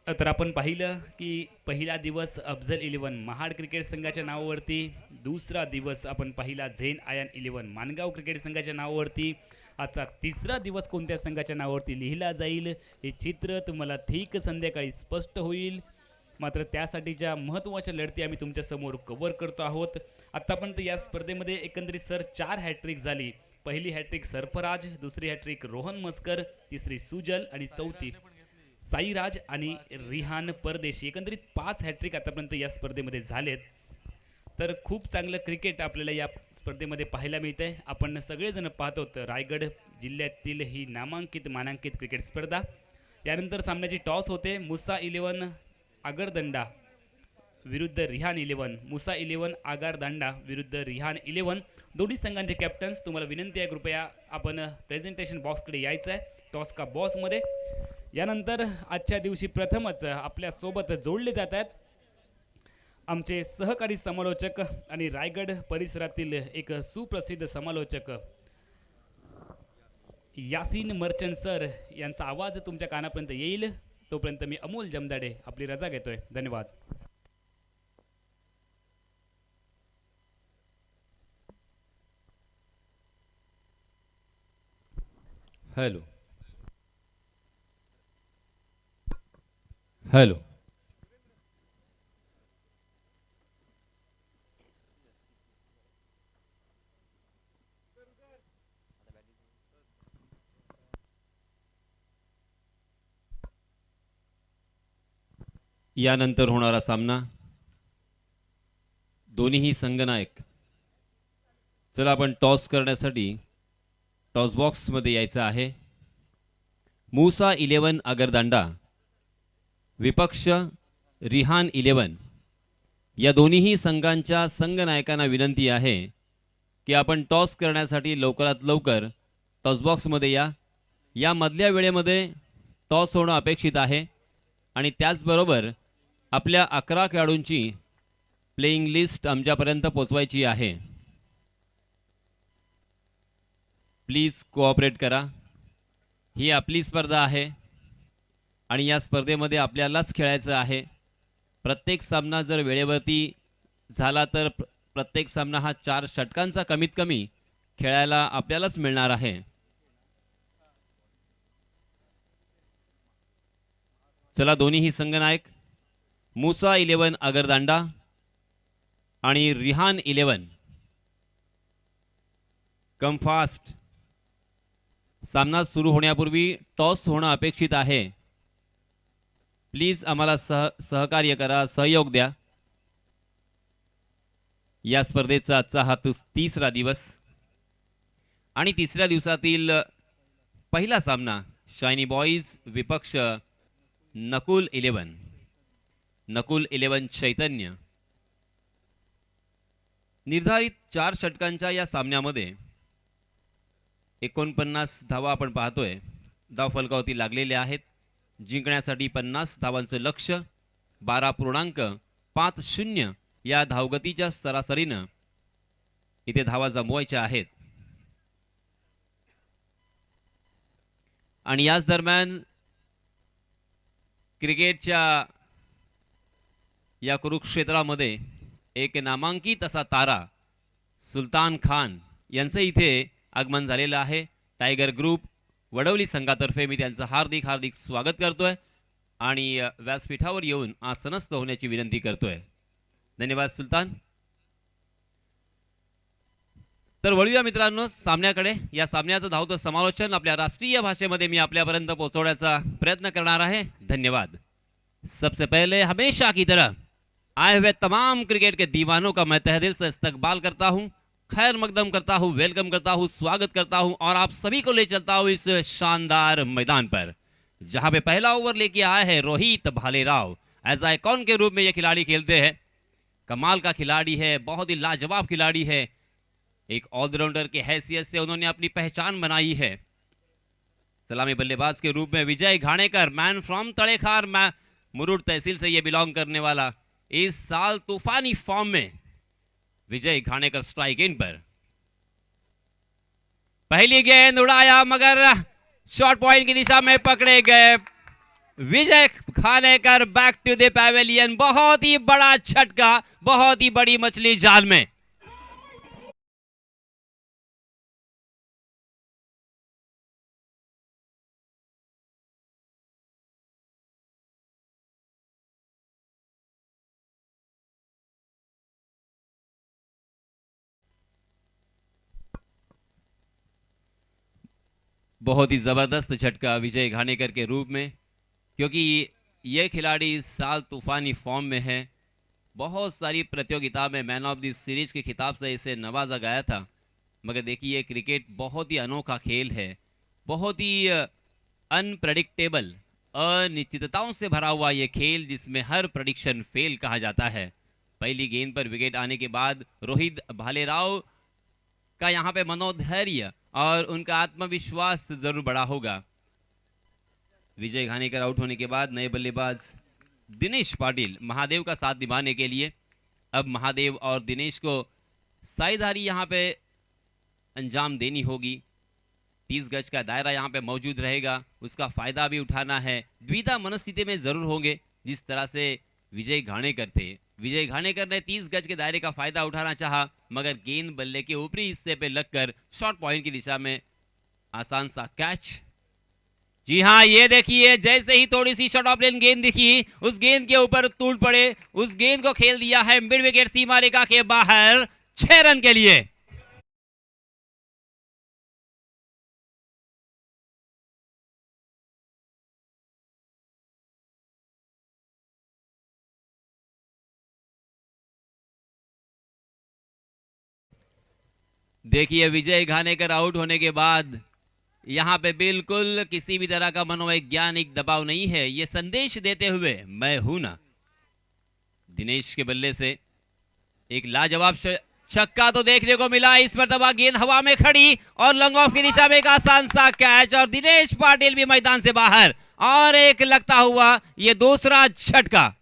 तर आपण पाहिलं की पहिला दिवस अफजल 11 महाड क्रिकेट संघाच्या नावावरती, दुसरा दिवस आपण पाहिला झेन आयन 11 मानगाव क्रिकेट संघाच्या नावावरती. आजचा तिसरा दिवस कोणत्या संघाच्या नावावरती लिहिला जाईल हे चित्र तुम्हाला ठीक संध्याकाळी स्पष्ट होईल. मात्र त्यासाठीच्या महत्त्वाच्या लढती आम्ही तुमच्या समोर कव्हर करतो आहोत. आतापर्यंत या स्पर्धेमध्ये एकंदरीत 4 हॅट्रिक झाली. पहिली हॅट्रिक सरफराज, दुसरी हॅट्रिक रोहन मस्कर, तिसरी सुजल आणि चौथी साईराज आणि रिहान परदेशी. एकंदरीत 5 हॅट्रिक आतापर्यंत या स्पर्धेमध्ये झालेत. तर खूप चांगलं क्रिकेट आपल्याला या स्पर्धेमध्ये पाहायला मिळतंय. आपण सगळेजण पाहतो रायगड जिल्ह्यातील ही नामांकित मानांकित क्रिकेट स्पर्धा. यानंतर सामन्याची टॉस होते. मुसा 11 आगरदंडा विरुद्ध रिहान 11, मुसा 11 आगरदंडा विरुद्ध रिहान 11. दोन्ही संघांचे कॅप्टन्स, तुम्हाला विनंती आहे कृपया आपण प्रेझेंटेशन बॉक्सकडे यायचं आहे टॉस का बॉक्समध्ये. यानंतर आजच्या दिवशी प्रथमच आपल्यासोबत जोडले जात आहेत आमचे सहकारी समालोचक आणि रायगड परिसरातील एक सुप्रसिद्ध समालोचक यासीन मर्चंट सर यांचा आवाज तुमच्या कानापर्यंत येईल. तोपर्यंत मी अमोल जमदाडे आपली रजा घेतोय. धन्यवाद. हॅलो हॅलो यानंतर होणारा सामना दोन्हीही संघनायक. चला आपण टॉस करण्यासाठी टॉस बॉक्समध्ये यायचं आहे. मुसा 11 आगरदांडा विपक्ष रिहान 11. या दोन्हीही संघांच्या संघनायकांना विनंती आहे की आपण टॉस करण्यासाठी लवकरात लवकर टॉस बॉक्समध्ये या मधल्या वेळेमध्ये टॉस होणं अपेक्षित आहे आणि त्याचबरोबर आपल्या 11 खेळाडूंची प्लेइंग लिस्ट आमच्यापर्यंत पोचवायची आहे. प्लीज कोऑपरेट करा. ही आपली स्पर्धा आहे आणि या स्पर्धेमध्ये आपल्यालाच खेळायचं आहे. प्रत्येक सामना जर वेळेवरती झाला तर प्रत्येक सामना हा 4 षटकांचा कमीत कमी खेळायला आपल्यालाच मिळणार आहे. चला, दोन्हीही संघनायक मुसा 11 अगरदांडा आणि रिहान 11 कम फास्ट. सामना सुरू होण्यापूर्वी टॉस होणं अपेक्षित आहे. प्लीज आम्हाला सहकार्य करा, सहयोग द्या. या स्पर्धेचा आजचा हा 3रा दिवस आणि 3ऱ्या दिवसातील पहिला सामना शायनी बॉईज विपक्ष नकुल 11 चैतन्य. निर्धारित 4 षटकांच्या या सामन्यामध्ये 49 धावा आपण पाहतोय. धाव फलकावरती लागलेले आहेत. जिंकण्यासाठी 50 धावांचं लक्ष्य. 12.50 या धावगतीच्या सरासरीनं इथे धावा जमवायच्या आहेत. आणि याच दरम्यान क्रिकेटच्या या कुरुक्षेत्रामध्ये एक नामांकित असा तारा सुलतान खान यांचं इथे आगमन झालेलं आहे. टायगर ग्रुप वडवली संघातर्फे मी त्यांचं हार्दिक हार्दिक स्वागत करतोय आणि व्यासपीठावर येऊन आसनस्थ होण्याची विनंती करतोय. धन्यवाद सुलतान. तर वळूया मित्रांनो सामन्याकडे. या सामन्याचं धावतं समालोचन आपल्या राष्ट्रीय भाषेमध्ये मी आपल्यापर्यंत पोहोचवण्याचा प्रयत्न करणार आहे. धन्यवाद. सबसे पहले हमेशा की तरह आए हुए तमाम क्रिकेट के दीवानों का मैं तहे दिल से इस्तकबाल करता हूं, खैर मकदम करता हूं, वेलकम करता हूं, स्वागत करता हूं और आप सभी को ले चलता हूं इस शानदार मैदान पर जहां पे पहला ओवर लेके आया है रोहित भालेराव. एज आइकॉन के रूप में ये खिलाड़ी खेलते हैं. कमाल का खिलाड़ी है, बहुत ही लाजवाब खिलाड़ी है. एक ऑलराउंडर की हैसियत से उन्होंने अपनी पहचान बनाई है. सलामी बल्लेबाज के रूप में विजय घाणेकर, मैन फ्रॉम तड़ेखार, मुरुड तहसील से ये बिलोंग करने वाला, इस साल तूफानी फॉर्म में विजय घाणेकर स्ट्राइक इन पर. पहली गेंद उड़ाया मगर शॉर्ट पॉइंट की दिशा में पकड़े गए. Vijay Ghanekar back to the pavilion. बहुत ही बड़ा झटका, बहुत ही बड़ी मछली जाल में. बहुत ही ज़बरदस्त झटका विजय घाणेकर के रूप में, क्योंकि ये खिलाड़ी इस साल तूफानी फॉर्म में है. बहुत सारी प्रतियोगिता में मैन ऑफ द सीरीज के खिताब से इसे नवाजा गया था. मगर देखिए क्रिकेट बहुत ही अनोखा खेल है, बहुत ही अनप्रेडिक्टेबल, अनिश्चितताओं से भरा हुआ ये खेल जिसमें हर प्रेडिक्शन फेल कहा जाता है. पहली गेंद पर विकेट आने के बाद रोहित भालेराव का यहाँ पे मनोधैर्य और उनका आत्मविश्वास जरूर बढ़ा होगा. विजय घाणेकर आउट होने के बाद नए बल्लेबाज दिनेश पाटिल महादेव का साथ निभाने के लिए. अब महादेव और दिनेश को साझेदारी यहाँ पे अंजाम देनी होगी. 30 गज का दायरा यहाँ पे मौजूद रहेगा, उसका फायदा भी उठाना है. द्विधा मनस्थिति में जरूर होंगे जिस तरह से विजय घाणेकर थे. विजय घाणेकर ने 30 गज के दायरे का फायदा उठाना चाहा, मगर गेंद बल्ले के ऊपरी हिस्से पे लगकर शॉर्ट पॉइंट की दिशा में आसान सा कैच. जी हाँ, ये देखिए जैसे ही थोड़ी सी शॉर्ट ऑफ लेन गेंद दिखी, उस गेंद के ऊपर टूट पड़े, उस गेंद को खेल दिया है मिड विकेट सीमा रेखा के बाहर 6 रन के लिए. देखिए विजय घाणेकर आउट होने के बाद यहाँ पे बिल्कुल किसी भी तरह का मनोवैज्ञानिक दबाव नहीं है. ये संदेश देते हुए मैं हूं ना. दिनेश के बल्ले से एक लाजवाब छक्का तो देखने को मिला। इस मर्तबा गेंद हवा में खड़ी और लॉन्ग ऑफ की दिशा में एक आसान सा कैच और दिनेश पाटिल भी मैदान से बाहर और एक लगता हुआ ये दूसरा झटका।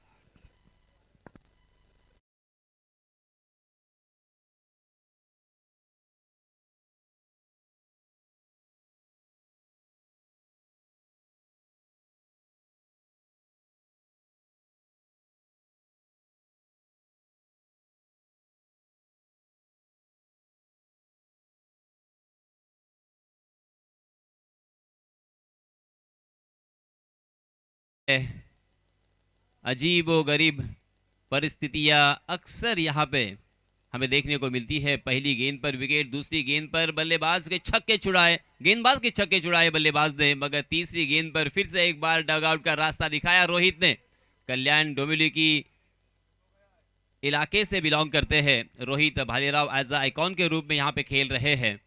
अजीब व गरीब परिस्थितियां अक्सर यहाँ पे हमें देखने को मिलती है। पहली गेंद पर विकेट, दूसरी गेंद पर बल्लेबाज के छक्के छुड़ाए, गेंदबाज के छक्के छुड़ाए बल्लेबाज ने, मगर तीसरी गेंद पर फिर से एक बार डगआउट का रास्ता दिखाया रोहित ने। कल्याण डोंबिवली की इलाके से बिलोंग करते हैं Rohit Bhalerao, as a icon के रूप में यहाँ पे खेल रहे हैं,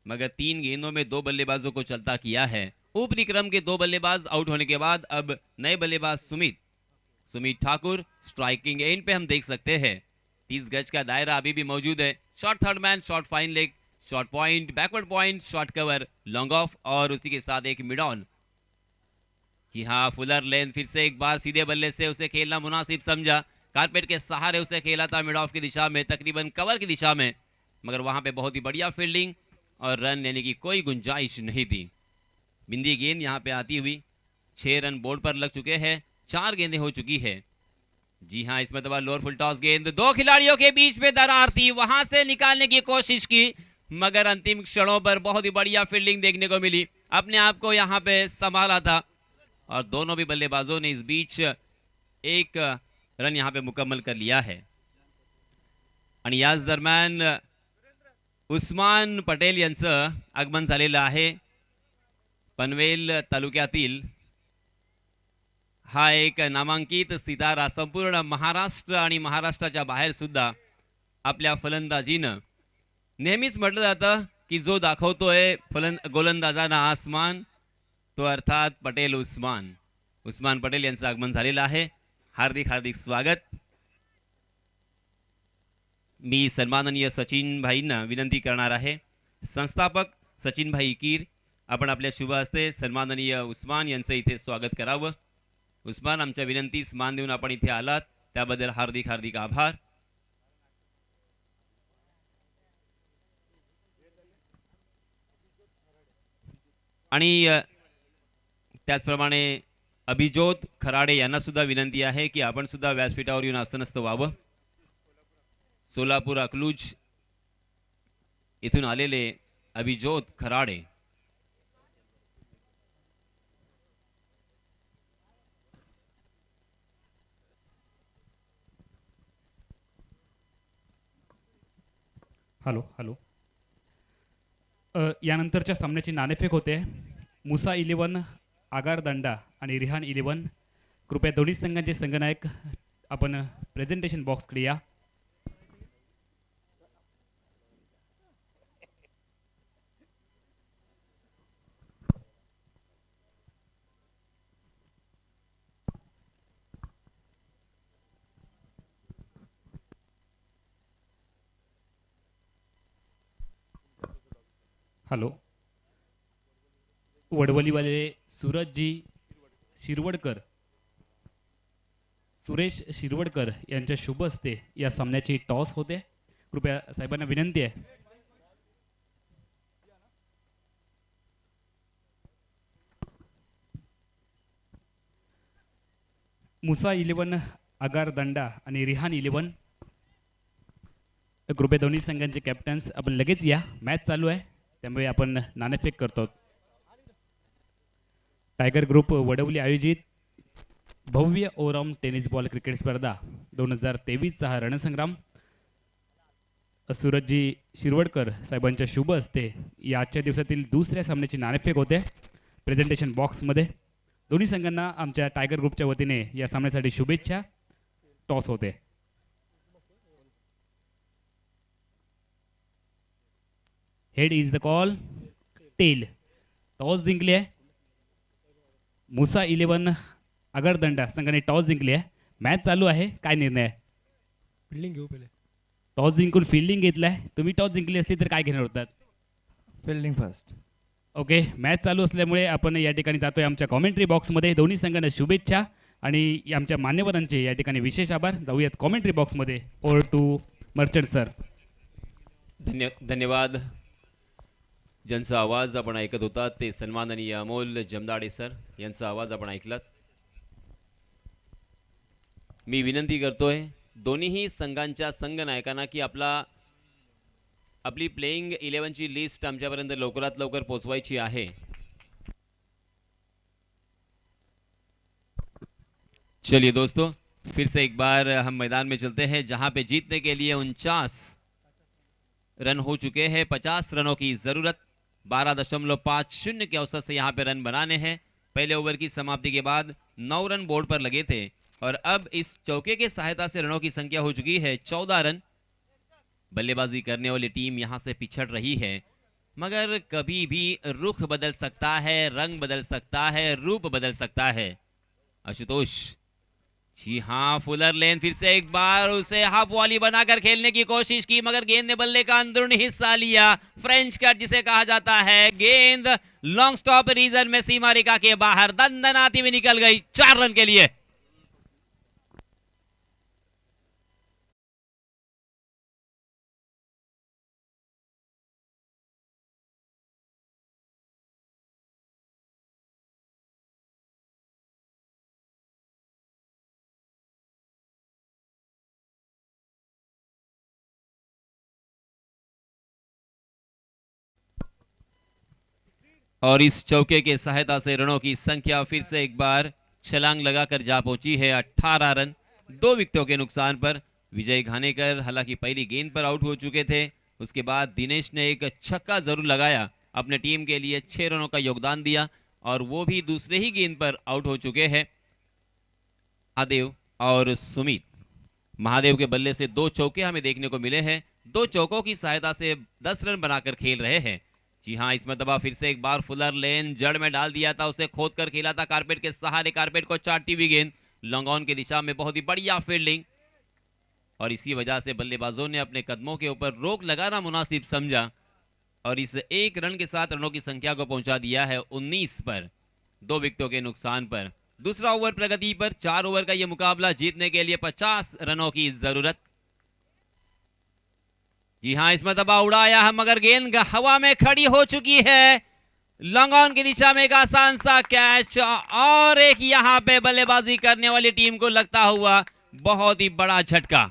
मगर 3 गेंदों में 2 बल्लेबाजों को चलता किया है। ऊपरी क्रम के 2 बल्लेबाज आउट होने के बाद अब नए बल्लेबाज सुमित ठाकुर स्ट्राइकिंग एंड पे हम देख सकते हैं। 30 गज का दायरा अभी भी मौजूद है। Short third man, short fine leg, short point, backward point, short cover, long off और उसी के साथ एक मिड ऑन। जी हाँ, फुलर लेन फिर से एक बार सीधे बल्ले से उसे खेलना मुनासिब समझा। कारपेट के सहारे उसे खेला था मिड ऑफ की दिशा में, तकरीबन कवर की दिशा में, मगर वहां पे बहुत ही बढ़िया फील्डिंग और रन लेने की कोई गुंजाइश नहीं थी। बिंदी गेंद यहाँ पे आती हुई 6 रन बोर्ड पर लग चुके हैं, 4 गेंदें हो चुकी है। जी हाँ, इस मतलब लोअर फुल टॉस गेंद, 2 खिलाड़ियों के बीच में दरार थी, वहां से निकालने की कोशिश की, मगर अंतिम क्षणों पर बहुत ही बढ़िया फील्डिंग देखने को मिली। अपने आप को यहाँ पे संभाला था और दोनों भी बल्लेबाजों ने इस बीच एक रन यहाँ पे मुकम्मल कर लिया है। आणि याच दरम्यान उस्मान पटेल यांचं आगमन झालेलं आहे। पनवेल तालुक्यातील हा एक नामांकित सितारा संपूर्ण महाराष्ट्र आणि महाराष्ट्राच्या बाहेर सुद्धा आपल्या फलंदाजीनं नेहमीच म्हटलं जातं की जो दाखवतोय गोलंदाजांना आसमान तो अर्थात पटेल उस्मान पटेल यांचं आगमन झालेलं आहे। हार्दिक हार्दिक स्वागत। मी सन्माननीय सचिन भाईंना विनंती करणार आहे, संस्थापक सचिन भाई कीर, आपण आपल्या शुभ हस्ते सन्माननीय उस्मान यांचं इथे स्वागत करावं। उस्मान, आमच्या विनंतीस मान देऊन आपण इथे आलात त्याबद्दल हार्दिक हार्दिक आभार। आणि त्याचप्रमाणे अभिज्योत खराडे यांना सुद्धा विनंती आहे की आपण सुद्धा व्यासपीठावर येऊन आसनस्थ व्हावं। सोलापूर अकलूज इथून आलेले अभिज्योत खराडे। हॅलो हॅलो यानंतरच्या सामन्याची नाणेफेक होते। मुसा 11 आगार दंडा आणि रिहान 11। कृपया दोन्ही संघांचे संघनायक आपण प्रेझेंटेशन बॉक्सकडे या। हॅलो, वडवलीवाले सूरजजी शिरवडकर, सुरेश शिरवडकर यांच्या शुभ हस्ते या सामन्याची टॉस होते। कृपया साहेबांना विनंती आहे। मुसा 11 आगार दंडा आणि रिहान 11। कृपया दोन्ही संघांचे कॅप्टन्स आपण लगेच या, मॅच चालू आहे त्यामुळे आपण नाणेफेक करतो। टायगर ग्रुप वडवली आयोजित भव्य ओरम टेनिस बॉल क्रिकेट स्पर्धा 2023चा हा रणसंग्राम सूरजजी शिरवडकर साहेबांच्या शुभ हस्ते या आजच्या दिवसातील दुसऱ्या सामन्याची नाणेफेक होते प्रेझेंटेशन बॉक्समध्ये। दोन्ही संघांना आमच्या टायगर ग्रुपच्या वतीने या सामन्यासाठी शुभेच्छा। टॉस होते। Head is the call, tail. Toss जिंकली आहे मुसा 11 आगरदंडा संघाने टॉस जिंकली आहे। मॅच चालू आहे, काय निर्णय आहे? फिल्डिंग घेऊ पहिले। टॉस जिंकून फिल्डिंग घेतलाय. तुम्ही टॉस जिंकली असली तर काय घेणार होतात? Fielding first. ओके, मॅच चालू असल्यामुळे आपण या ठिकाणी जातोय आमच्या कॉमेंट्री बॉक्समध्ये. दोन्ही संघांना शुभेच्छा आणि आमच्या मान्यवरांचे या ठिकाणी विशेष आभार. जाऊयात कॉमेंट्री बॉक्समध्ये. Over to Merchant sir. धन्यवाद. ज्यांचा आवाज आपण ऐकत होता ते सन्माननीय अमोल जमदाडे सर यांचा आवाज आपण ऐकलात. मी विनंती करतोय दोन्हीही संघांच्या संघनायकांना की आपली प्लेइंग 11ची लिस्ट आमच्यापर्यंत लवकरात लवकर पोहोचवायची आहे. चलिए दोस्तों, फिर से एक बार हम मैदान में चलते हैं जहां पे जीतने के लिए 49 रन हो चुके हैं. 50 रनों की जरूरत. 12.50 के औसत से यहां पे रन बनाने हैं. पहले ओवर की समाप्ति के बाद 9 रन बोर्ड पर लगे थे और अब इस चौके के सहायता से रनों की संख्या हो चुकी है 14 रन. बल्लेबाजी करने वाली टीम यहां से पिछड़ रही है, मगर कभी भी रुख बदल सकता है, रंग बदल सकता है, रूप बदल सकता है. आशुतोष, जी हाँ, फुलर लेन फिर से एक बार उसे हाफ वॉली बनाकर खेलने की कोशिश की, मगर गेंद ने बल्ले का अंदरूनी हिस्सा लिया. फ्रेंच कट जिसे कहा जाता है. गेंद लॉन्ग स्टॉप रीजन में सीमा रेखा के बाहर दंदनाती हुई निकल गई. 4 रन के लिए. और इस चौके के सहायता से रनों की संख्या फिर से एक बार छलांग लगाकर जा पहुंची है 18 रन. 2 विकेटों के नुकसान पर विजय घानेकर हालांकि पहली गेंद पर आउट हो चुके थे. उसके बाद दिनेश ने एक छक्का जरूर लगाया, अपने टीम के लिए 6 रनों का योगदान दिया और वो भी दूसरे ही गेंद पर आउट हो चुके हैं. महादेव और सुमित. महादेव के बल्ले से 2 चौके हमें देखने को मिले हैं. 2 चौकों की सहायता से 10 रन बनाकर खेल रहे हैं. जी हाँ, इस मरतबा फिर से एक बार फुलर लेन जड़ में डाल दिया था, उसे खोद कर खेला था कारपेट के सहारे. कारपेट को चाटती हुई गेंद लॉन्ग ऑन की दिशा में. बहुत ही बढ़िया फील्डिंग और इसी वजह से बल्लेबाजों ने अपने कदमों के ऊपर रोक लगाना मुनासिब समझा और इस 1 रन के साथ रनों की संख्या को पहुंचा दिया है 19 पर, 2 विकेटों के नुकसान पर. दूसरा ओवर प्रगति पर. 4 ओवर का यह मुकाबला जीतने के लिए 50 रनों की जरूरत. जी हाँ, इस मरतबा उड़ाया है मगर गेंद हवा में खड़ी हो चुकी है. लॉन्ग ऑन की दिशा में एक आसान सा कैच और एक यहां पे बल्लेबाजी करने वाली टीम को लगता हुआ बहुत ही बड़ा झटका.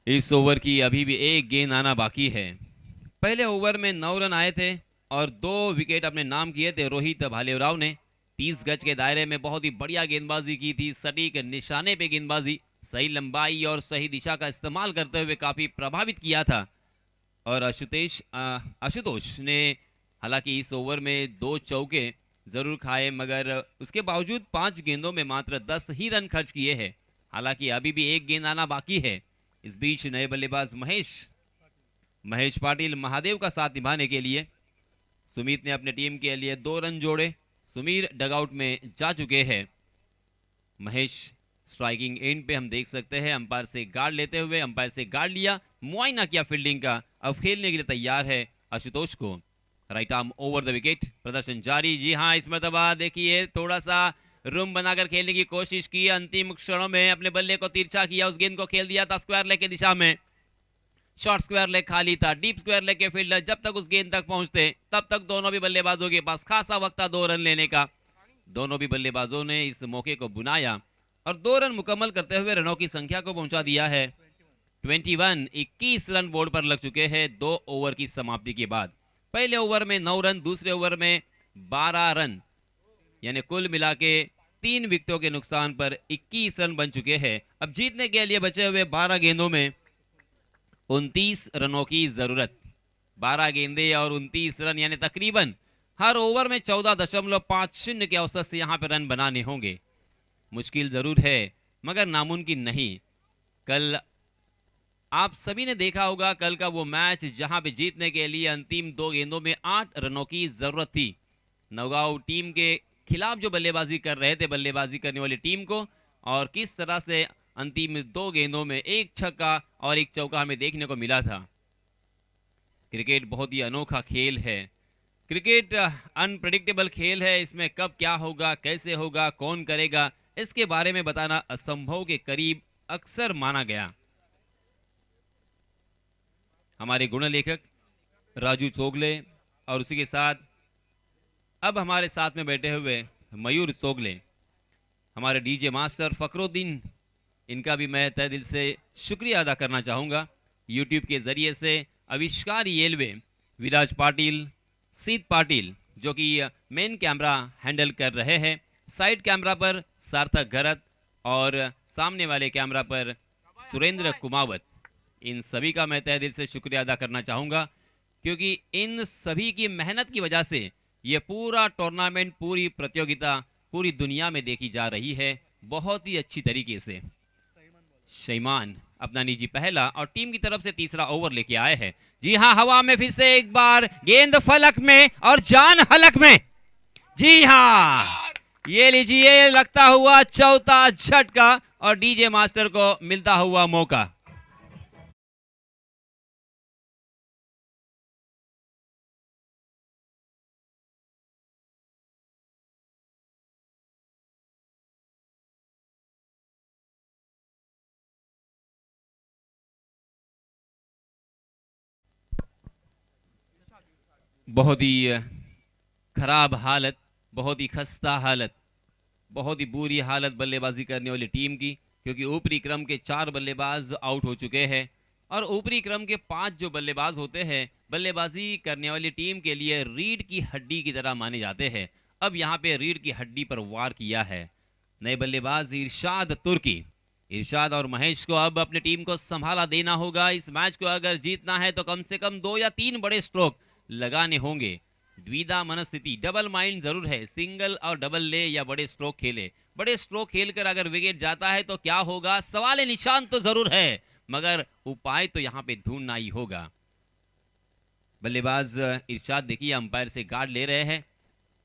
इस ओवर की अभी भी एक गेंद आना बाकी है. पहले ओवर में 9 रन आए थे और 2 विकेट अपने नाम किए थे रोहित भालेराव ने. 30 गज के दायरे में बहुत ही बढ़िया गेंदबाजी की थी. सटीक निशाने पे गेंदबाजी, सही लंबाई और सही दिशा का इस्तेमाल करते हुए काफी प्रभावित किया था. और आशुतोष ने हालांकि इस ओवर में 2 चौके जरूर खाए, मगर उसके बावजूद 5 गेंदों में मात्र 10 ही रन खर्च किए हैं. हालांकि अभी भी एक गेंद आना बाकी है. इस बीच नए बल्लेबाज महेश पाटिल महादेव का साथ निभाने के लिए सुमित ने अपने टीम के लिए 2 रन जोड़े. सुमीर डगआउट में जा चुके हैं. महेश स्ट्राइकिंग एंड पे हम देख सकते हैं अंपायर से गार्ड लेते हुए. अंपायर से गार्ड लिया, मुआयना किया फील्डिंग का, अब खेलने के लिए तैयार है आशुतोष को. Right arm over the wicket, प्रदर्शन जारी. जी हाँ, इस मरतबा देखिए थोड़ा सा रूम बनाकर खेलने की कोशिश की. अंतिम क्षणों में अपने बल्ले को तिरछा किया, उस गेंद को खेल दिया था स्क्वायर लेग की दिशा में. शॉर्ट स्क्वायर लेग खाली था. डीप स्क्वायर लेग के फील्डर जब तक उस गेंद तक पहुंचते तब तक दोनों भी बल्लेबाजों के पास खासा वक्त था 2 रन लेने का. दोनों भी बल्लेबाजों ने इस मौके को बुनाया और 2 रन मुकम्मल करते हुए रनों की संख्या को पहुंचा दिया है 21. 21 रन बोर्ड पर लग चुके हैं 2 ओवर की समाप्ति के बाद. पहले ओवर में 9 रन, दूसरे ओवर में 12 रन, यानी कुल मिला के 3 विकेटों के नुकसान पर 21 रन बन चुके हैं. अब जीतने के लिए बचे हुए 12 गेंदों में 29 रनों की जरूरत. 12 गेंदें और 29 रन, यानी तकरीबन हर ओवर में 14.50 के औसत से यहां पर रन बनाने होंगे. मुश्किल जरूर है मगर नामुमकिन नहीं. कल आप सभी ने देखा होगा कल का वो मैच जहां पे जीतने के लिए अंतिम 2 गेंदों में 8 रनों की जरूरत थी। नौगांव टीम के खिलाफ जो बल्लेबाजी कर रहे थे बल्लेबाजी करने वाली टीम को, और किस तरह से अंतिम 2 गेंदों में 1 छक्का और 1 चौका हमें देखने को मिला था। क्रिकेट बहुत ही अनोखा खेल है। क्रिकेट अनप्रेडिक्टेबल खेल है। इसमें कब क्या होगा, कैसे होगा, कौन करेगा, इसके बारे में बताना असंभव के करीब अक्सर माना गया। हमारे गुण लेखक राजू चोगले और उसी के साथ अब हमारे साथ में बैठे हुए मयूर चोगले, हमारे डीजे मास्टर फकरुद्दीन, इनका भी मैं तहे दिल से शुक्रिया अदा करना चाहूँगा। यूट्यूब के ज़रिए से आविष्कार येलवे, विराज पाटिल, सीत पाटिल जो कि मेन कैमरा हैंडल कर रहे हैं, साइड कैमरा पर सार्थक घरत और सामने वाले camera per Surendra Kumawat, in सभी का मैं तहे दिल से शुक्रिया अदा करना चाहूँगा, क्योंकि इन सभी की मेहनत की वजह से ये पूरा टूर्नामेंट, पूरी प्रतियोगिता पूरी दुनिया में देखी जा रही है बहुत ही अच्छी तरीके से। शैमान अपना निजी पहला और टीम की तरफ से तीसरा ओवर लेके आए हैं। जी हाँ, हवा में फिर से एक बार, गेंद फलक में और जान हलक में। जी हाँ, ये लीजिए लगता हुआ चौथा झटका और डीजे मास्टर को मिलता हुआ मौका। बहुत ही खराब हालत, बहुत ही खस्ता हालत, बहुत ही बुरी हालत बल्लेबाजी करने वाली टीम की, क्योंकि ऊपरी क्रम के 4 बल्लेबाज आउट हो चुके हैं और ऊपरी क्रम के 5 जो बल्लेबाज होते हैं बल्लेबाजी करने वाली टीम के लिए रीढ़ की हड्डी की तरह माने जाते हैं। अब यहाँ पे रीढ़ की हड्डी पर वार किया है नए बल्लेबाज इरशाद तुर्की। इरशाद और महेश को अब अपनी टीम को संभाला देना होगा। इस मैच को अगर जीतना है तो कम से कम 2 या 3 बड़े स्ट्रोक लगाने होंगे। द्विधा मनस्थिति, डबल माइंड जरूर है, सिंगल और डबल ले या बड़े स्ट्रोक खेले। बड़े स्ट्रोक खेलकर अगर विकेट जाता है तो क्या होगा, सवाल निशान तो जरूर है, मगर उपाय तो यहां पे ढूंढना ही होगा। बल्लेबाज इरशाद देखिए अंपायर से गार्ड ले रहे हैं।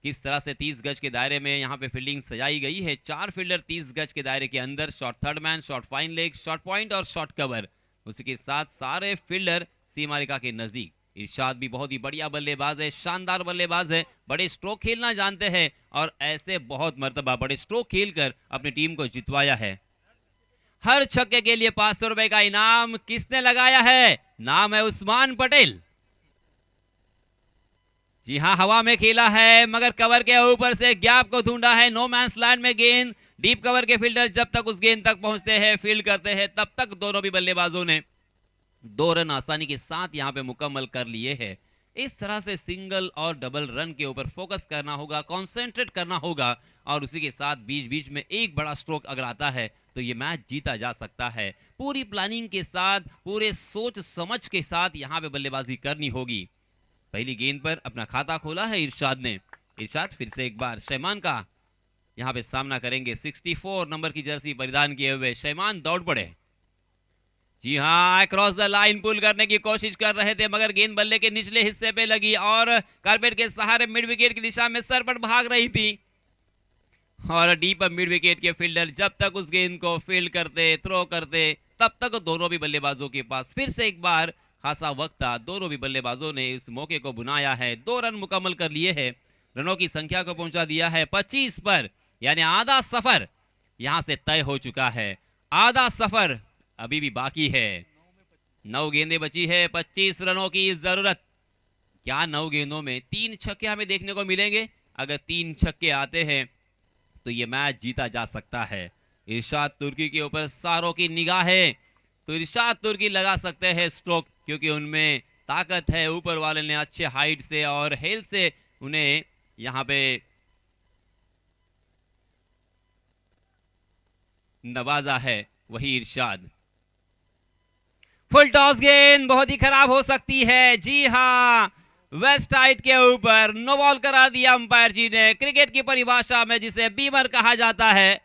किस तरह से 30 गज के दायरे में यहां पे फील्डिंग सजाई गई है। 4 फील्डर 30 गज के दायरे के अंदर, short third man, short fine leg, short point और शॉर्ट कवर। उसी के साथ सारे फील्डर सीमा रेखा के नजदीक। इरशाद भी बहुत ही बढ़िया बल्लेबाज है, शानदार बल्लेबाज है, बड़े स्ट्रोक खेलना जानते हैं और ऐसे बहुत मर्तबा बड़े स्ट्रोक खेलकर अपनी टीम को जितवाया है। हर छक्के के लिए 500 रुपए का इनाम किसने लगाया है? नाम है उस्मान पटेल। जी हां, हवा में खेला है मगर कवर के ऊपर से गैप को ढूंढा है। नो मैंस लैंड में गेंद, डीप कवर के फील्डर जब तक उस गेंद तक पहुंचते हैं, फील्ड करते हैं, तब तक दोनों भी बल्लेबाजों ने 2 रन आसानी के साथ यहां पे मुकम्मल कर लिए हैं। इस तरह से सिंगल और डबल रन के ऊपर फोकस करना होगा, कंसंट्रेट करना होगा और उसी के साथ बीच बीच में एक बड़ा स्ट्रोक अगर आता है तो ये मैच जीता जा सकता है। पूरी प्लानिंग के साथ, पूरे सोच समझ के साथ यहां पे बल्लेबाजी करनी होगी। पहली गेंद पर अपना खाता खोला है इरशाद ने। इरशाद फिर से एक बार शैमान का यहां पे सामना करेंगे। 64 नंबर की जर्सी परिधान किए हुए शैमान दौड़ पड़े। जी हाँ, क्रॉस द लाइन पुल करने की कोशिश कर रहे थे मगर गेंद बल्ले के निचले हिस्से पे लगी और कारपेट के सहारे मिड विकेट की दिशा में सरपट भाग रही थी और डीप मिड विकेट के फील्डर जब तक उस गेंद को फील्ड करते, थ्रो करते, तब तक दोनों भी बल्लेबाजों के पास फिर से एक बार खासा वक्त था। दोनों भी बल्लेबाजों ने इस मौके को बुनाया है। 2 रन मुकम्मल कर लिए हैं। रनों की संख्या को पहुंचा दिया है 25 पर, यानी आधा सफर यहां से तय हो चुका है। आधा सफर अभी भी बाकी है। 9 गेंदें बची है, 25 रनों की जरूरत। क्या 9 गेंदों में 3 छक्के हमें देखने को मिलेंगे? अगर 3 छक्के आते हैं तो ये मैच जीता जा सकता है। इरशाद तुर्की के ऊपर सारों की निगाह है तो इरशाद तुर्की लगा सकते हैं स्ट्रोक, क्योंकि उनमें ताकत है। ऊपर वाले ने अच्छे हाइट से और हेल्थ से उन्हें यहां पे नवाजा है। वही इरशाद, फुल टॉस गेंद बहुत ही खराब हो सकती है। जी हां, वेस्ट साइड के ऊपर नो बॉल करा दिया अंपायर जी ने। क्रिकेट की परिभाषा में जिसे बीमर कहा जाता है,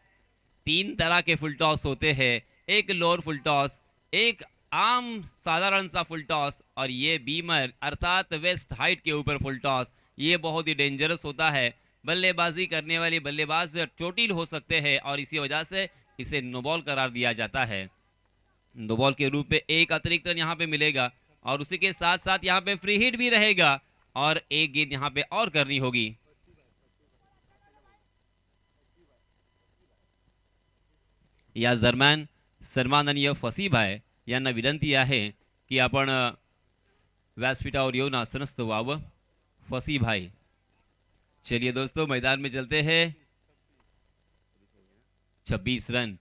3 तरह के फुल टॉस होते हैं। एक लोअर फुल टॉस, एक आम साधारण सा फुल टॉस और ये बीमर अर्थात वेस्ट हाइट के ऊपर फुल टॉस, ये बहुत ही डेंजरस होता है। बल्लेबाजी करने वाले बल्लेबाज चोटिल हो सकते हैं और इसी वजह से इसे नो बॉल करार दिया जाता है। नो बॉल के रूप में एक अतिरिक्त रन यहाँ पे मिलेगा और उसी के साथ साथ यहाँ पे फ्री हिट भी रहेगा और एक गेंद यहाँ पे और करनी होगी। याच दरम्यान सन्माननीय फसीभाई यांना विनंती आहे की आपण व्यासपीठावर येऊन आसनस्थ व्हावं। फसीभाई, चलिए दोस्तों मैदान में चलते हैं। 26 रन,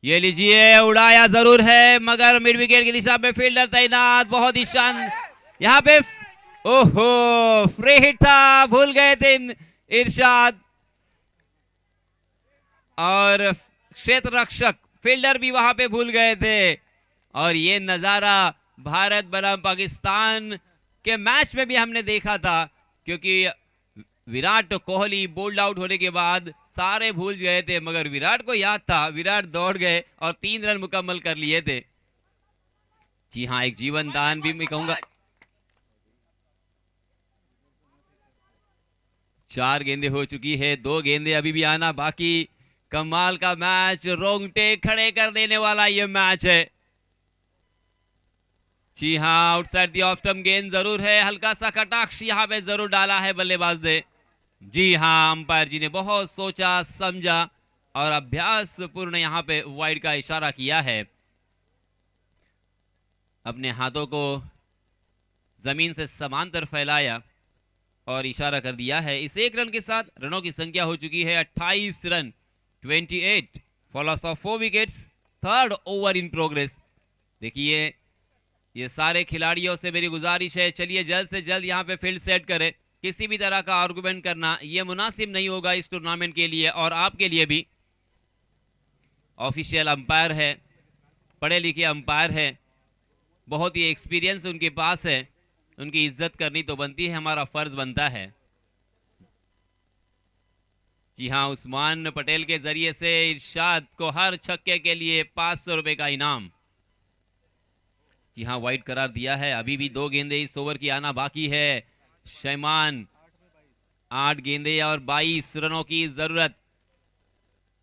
ये लीजिए, उड़ाया जरूर है मगर मिड विकेट की दिशा में फील्डर तैनात, बहुत ही शान यहाँ पे। ओहो, फ्री हिट था, भूल गए थे इरशाद और क्षेत्र रक्षक फील्डर भी वहां पे भूल गए थे। और ये नजारा भारत बनाम पाकिस्तान के मैच में भी हमने देखा था, क्योंकि विराट कोहली बोल्ड आउट होने के बाद सारे भूल गए थे मगर विराट को याद था, विराट दौड़ गए और 3 रन मुकम्मल कर लिए थे। जी हाँ, एक जीवन दान भी मैं कहूंगा। 4 गेंदें हो चुकी है, 2 गेंदें अभी भी आना बाकी। कमाल का मैच, रोंगटे खड़े कर देने वाला ये मैच है। जी हाँ, आउटसाइड दी ऑफ स्टंप गेंद जरूर है, हल्का सा कटाक्ष यहाँ पे जरूर डाला है बल्लेबाज ने। जी हाँ, अंपायर जी ने बहुत सोचा समझा और अभ्यास पूर्ण यहाँ पे वाइड का इशारा किया है। अपने हाथों को जमीन से समांतर फैलाया और इशारा कर दिया है। इस 1 रन के साथ रनों की संख्या हो चुकी है 28 run, 28 for loss of 4 wickets, 3rd over in progress. देखिए, ये सारे खिलाड़ियों से मेरी गुजारिश है, चलिए जल्द से जल्द यहाँ पे फील्ड सेट करें। किसी भी तरह का आर्गुमेंट करना ये मुनासिब नहीं होगा इस टूर्नामेंट के लिए और आपके लिए भी। ऑफिशियल अंपायर है, पढ़े लिखे अंपायर है, बहुत ही एक्सपीरियंस उनके पास है, उनकी इज्जत करनी तो बनती है, हमारा फर्ज बनता है। जी हाँ, उस्मान पटेल के जरिए से इरशाद को हर छक्के के लिए 500 रुपए का इनाम। जी हाँ, वाइड करार दिया है। अभी भी 2 गेंदे इस ओवर की आना बाकी है। शैमान, 8 गेंदे और 22 रनों की जरूरत।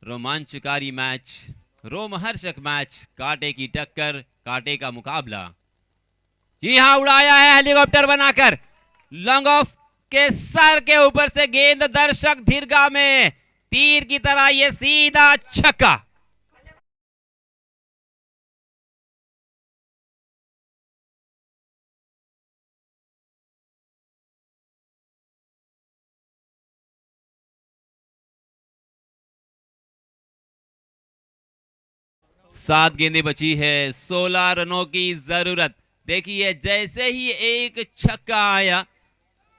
रोमांचकारी मैच, रोमहर्षक मैच, कांटे की टक्कर, कांटे का मुकाबला। जी हाँ, उड़ाया है हेलीकॉप्टर बनाकर, लॉन्ग ऑफ के सर के ऊपर से गेंद दर्शक दीर्घा में तीर की तरह ये सीधा छक्का। सात गेंदें बची है, 16 रनों की जरूरत। देखिए, जैसे ही एक छक्का आया,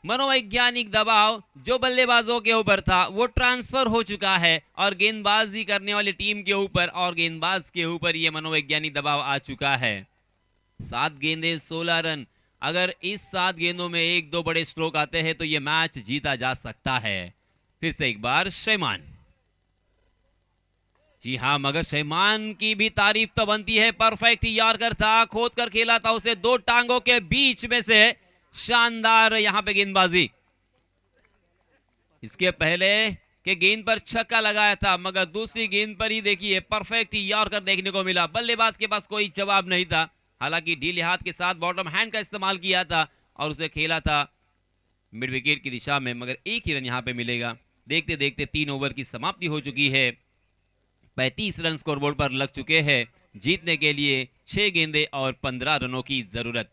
मनोवैज्ञानिक दबाव जो बल्लेबाजों के ऊपर था वो ट्रांसफर हो चुका है और गेंदबाजी करने वाली टीम के ऊपर और गेंदबाज के ऊपर ये मनोवैज्ञानिक दबाव आ चुका है। 7 गेंदें 16 रन, अगर इस 7 गेंदों में 1-2 बड़े स्ट्रोक आते हैं तो ये मैच जीता जा सकता है। फिर से एक बार शैमान। जी हाँ, मगर शैमान की भी तारीफ तो बनती है, परफेक्ट यॉर्कर था, खोद कर खेला था उसे 2 टांगों के बीच में से, शानदार यहां पे गेंदबाजी। इसके पहले के गेंद पर छक्का लगाया था मगर दूसरी गेंद पर ही देखिए परफेक्ट यॉर्कर देखने को मिला। बल्लेबाज के पास कोई जवाब नहीं था, हालांकि ढीले हाथ के साथ बॉटम हैंड का इस्तेमाल किया था और उसे खेला था मिड विकेट की दिशा में, मगर 1 ही रन यहां पे मिलेगा। देखते देखते 3 ओवर की समाप्ति हो चुकी है, 35 रन स्कोरबोर्ड पर लग चुके हैं। जीतने के लिए 6 गेंदें और 15 रनों की जरूरत।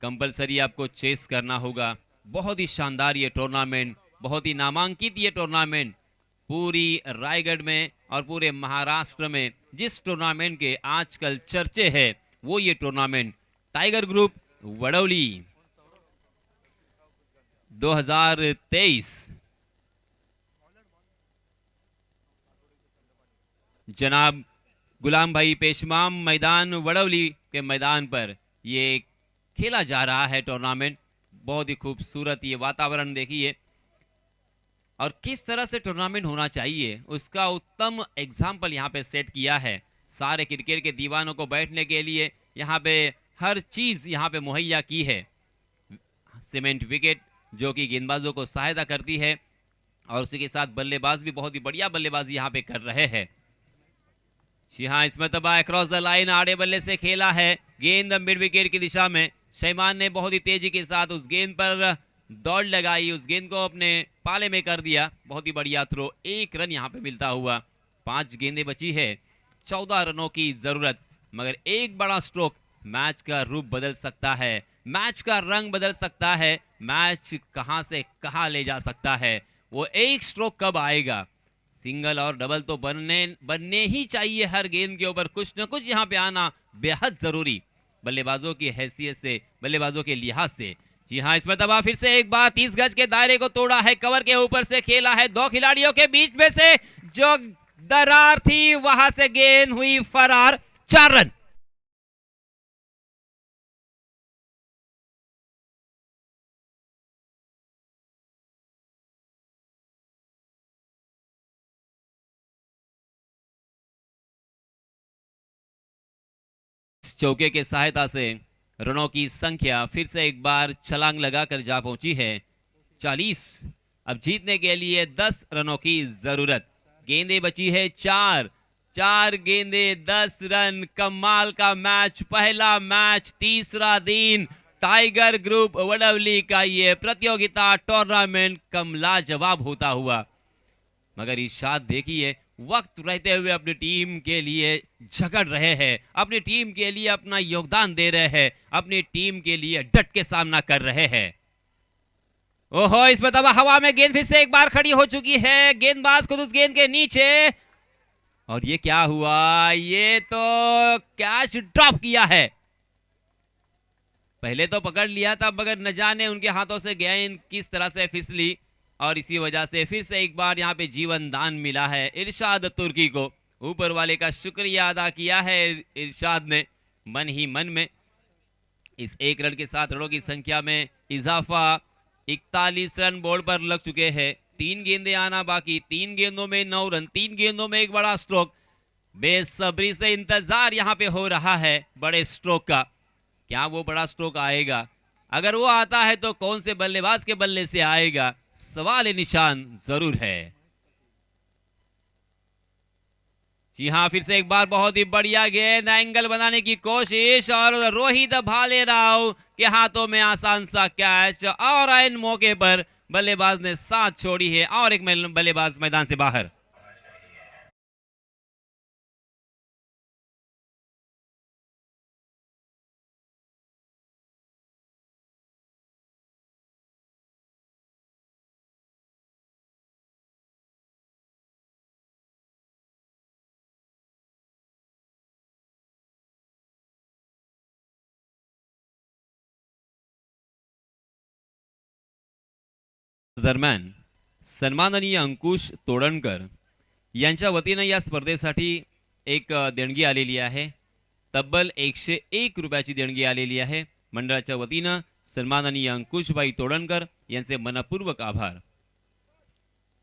कंपलसरी आपको चेस करना होगा। बहुत ही शानदार ये टूर्नामेंट, बहुत ही नामांकित ये टूर्नामेंट, पूरी रायगढ़ में और पूरे महाराष्ट्र में जिस टूर्नामेंट के आजकल चर्चे है वो ये टूर्नामेंट टाइगर ग्रुप वडौली 2023। जनाब गुलाम भाई पेशमाम मैदान वडौली के मैदान पर ये खेला जा रहा है टूर्नामेंट। बहुत ही खूबसूरत ये वातावरण देखिए और किस तरह से टूर्नामेंट होना चाहिए उसका उत्तम एग्जाम्पल यहाँ पे सेट किया है। सारे क्रिकेट के दीवानों को बैठने के लिए यहाँ पे हर चीज यहाँ पे मुहैया की है। सीमेंट विकेट जो कि गेंदबाजों को सहायता करती है और उसी के साथ बल्लेबाज भी बहुत ही बढ़िया बल्लेबाजी यहाँ पे कर रहे हैं। जी हाँ, इस मरतबा अक्रॉस द लाइन आड़े बल्ले से खेला है, गेंद मिड विकेट की दिशा में। शैमान ने बहुत ही तेजी के साथ उस गेंद पर दौड़ लगाई, उस गेंद को अपने पाले में कर दिया। बहुत ही बढ़िया थ्रो, 1 रन यहाँ पे मिलता हुआ। 5 गेंदें बची है, 14 रनों की जरूरत, मगर एक बड़ा स्ट्रोक मैच का रूप बदल सकता है, मैच का रंग बदल सकता है, मैच कहां से कहां ले जा सकता है। वो एक स्ट्रोक कब आएगा? सिंगल और डबल तो बनने ही चाहिए हर गेंद के ऊपर, कुछ न कुछ यहाँ पे आना बेहद जरूरी बल्लेबाजों की हैसियत से, बल्लेबाजों के लिहाज से। जी हाँ, इस मरतबा फिर से एक बार 30 गज के दायरे को तोड़ा है, कवर के ऊपर से खेला है, 2 खिलाड़ियों के बीच में से जो दरार थी वहां से गेंद हुई फरार। 4 रन। चौके के सहायता से रनों की संख्या फिर से एक बार छलांग लगाकर जा पहुंची है 40। अब जीतने के लिए 10 रनों की जरूरत। गेंदें बची है 4 गेंदें 10 रन। कमाल का मैच, पहला मैच, तीसरा दिन टाइगर ग्रुप वडवली का ये प्रतियोगिता टूर्नामेंट कम लाजवाब होता हुआ। मगर इरशाद देखिए, वक्त रहते हुए अपनी टीम के लिए झगड़ रहे हैं, अपनी टीम के लिए अपना योगदान दे रहे हैं, अपनी टीम के लिए डट के सामना कर रहे हैं। ओहो, इस मरतबा हवा में गेंद फिर से एक बार खड़ी हो चुकी है, गेंदबाज खुद उस गेंद के नीचे, और ये क्या हुआ? ये तो कैच ड्रॉप किया है। पहले तो पकड़ लिया था, मगर न जाने उनके हाथों से गेंद किस तरह से फिसली और इसी वजह से फिर से एक बार यहाँ पे जीवन दान मिला है इरशाद तुर्की को। ऊपर वाले का शुक्रिया अदा किया है इरशाद ने मन ही मन में। इस 1 रन के साथ रनों की संख्या में इजाफा, 41 रन बोर्ड पर लग चुके हैं। 3 गेंदें आना बाकी, 3 गेंदों में 9 रन, 3 गेंदों में एक बड़ा स्ट्रोक। बेसब्री से इंतजार यहाँ पे हो रहा है बड़े स्ट्रोक का। क्या वो बड़ा स्ट्रोक आएगा? अगर वो आता है तो कौन से बल्लेबाज के बल्ले से आएगा? सवाल निशान जरूर है। जी हाँ, फिर से एक बार बहुत ही बढ़िया गेंद, एंगल बनाने की कोशिश और रोहित भालेराव के हाथों में आसान सा कैच, और इन मौके पर बल्लेबाज ने साथ छोड़ी है और एक बल्लेबाज मैदान से बाहर। दरम्यान सन्माननीय अंकुश तोडणकर यांच्या वतीनं या स्पर्धेसाठी एक देणगी आलेली आहे। तब्बल 101 रुपयाची देणगी आलेली आहे। मंडळाच्या वतीनं सन्माननीय अंकुशभाई तोडणकर यांचे मनपूर्वक आभार।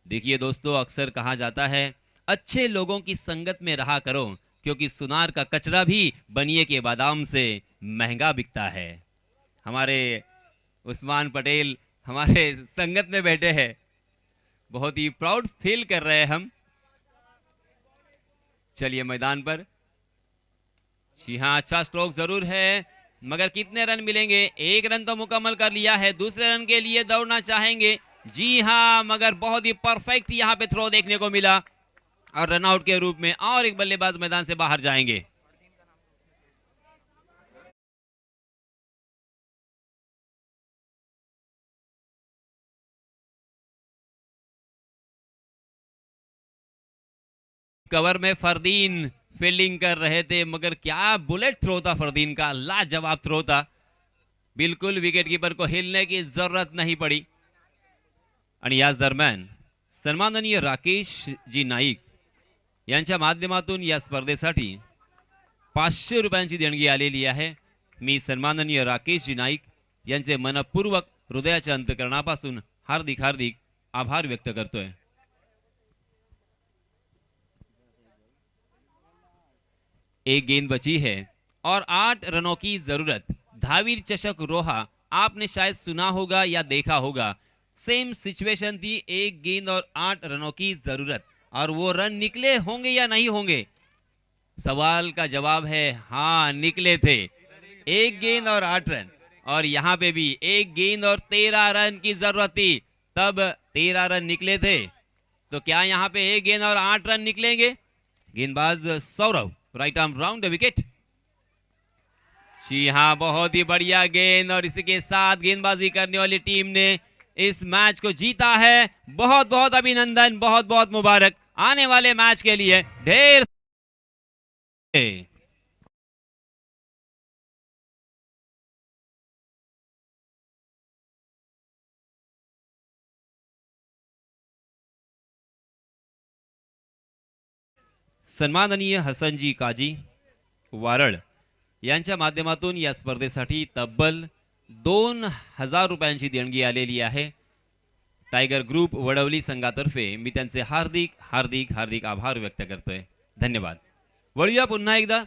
देखिए दोस्तों, अक्सर कहा जाता है अच्छे लोगों की संगत में रहा करो, क्योंकि सुनार का कचरा भी बनिए के बादाम से महंगा बिकता है। हमारे उस्मान पटेल हमारे संगत में बैठे हैं, बहुत ही प्राउड फील कर रहे हैं हम। चलिए मैदान पर। जी हाँ, अच्छा स्ट्रोक जरूर है, मगर कितने रन मिलेंगे? 1 रन तो मुकम्मल कर लिया है, दूसरे रन के लिए दौड़ना चाहेंगे। जी हाँ, मगर बहुत ही परफेक्ट यहाँ पे थ्रो देखने को मिला और रनआउट के रूप में और एक बल्लेबाज मैदान से बाहर जाएंगे। कवर में फरदीन फील्डिंग कर रहे थे, मगर क्या बुलेट थ्रो था फरदीन का, लाजवाब थ्रो था। बिल्कुल विकेटकीपर को हिलने की जरूरत नहीं पड़ी। आणि याच दरम्यान सन्माननीय राकेश जी नाईक यांच्या माध्यमातून या स्पर्धेसाठी 500 रुपयांची देणगी आलेली आहे। मी सन्माननीय राकेश जी नाईक यांचे मनपूर्वक हृदयाच्या अंतःकरणापासून हार्दिक हार्दिक आभार व्यक्त करतोय। एक गेंद बची है और 8 रनों की जरूरत। धावीर चषक रोहा आपने शायद सुना होगा या देखा होगा। सेम सिचुएशन थी, 1 गेंद और 8 रनों की जरूरत, और वो रन निकले होंगे या नहीं होंगे? सवाल का जवाब है हाँ, निकले थे। 1 गेंद और 8 रन, और यहाँ पे भी 1 गेंद और 13 रन की जरूरत थी, तब 13 रन निकले थे। तो क्या यहाँ पे 1 गेंद और 8 रन निकलेंगे? गेंदबाज Saurabh, right arm round the wicket. जी हाँ, बहुत ही बढ़िया गेंद, और इसके साथ गेंदबाजी करने वाली टीम ने इस मैच को जीता है। बहुत बहुत अभिनंदन, बहुत बहुत मुबारक आने वाले मैच के लिए। ढेर सन्माननीय हसनजी काजी वारळ यांच्या माध्यमातून या स्पर्धेसाठी तब्बल 2000 रुपयांची देणगी आलेली आहे। टायगर ग्रुप वडवली संघातर्फे मी त्यांचे हार्दिक हार्दिक हार्दिक आभार व्यक्त करतोय। धन्यवाद। वळूया पुन्हा एकदा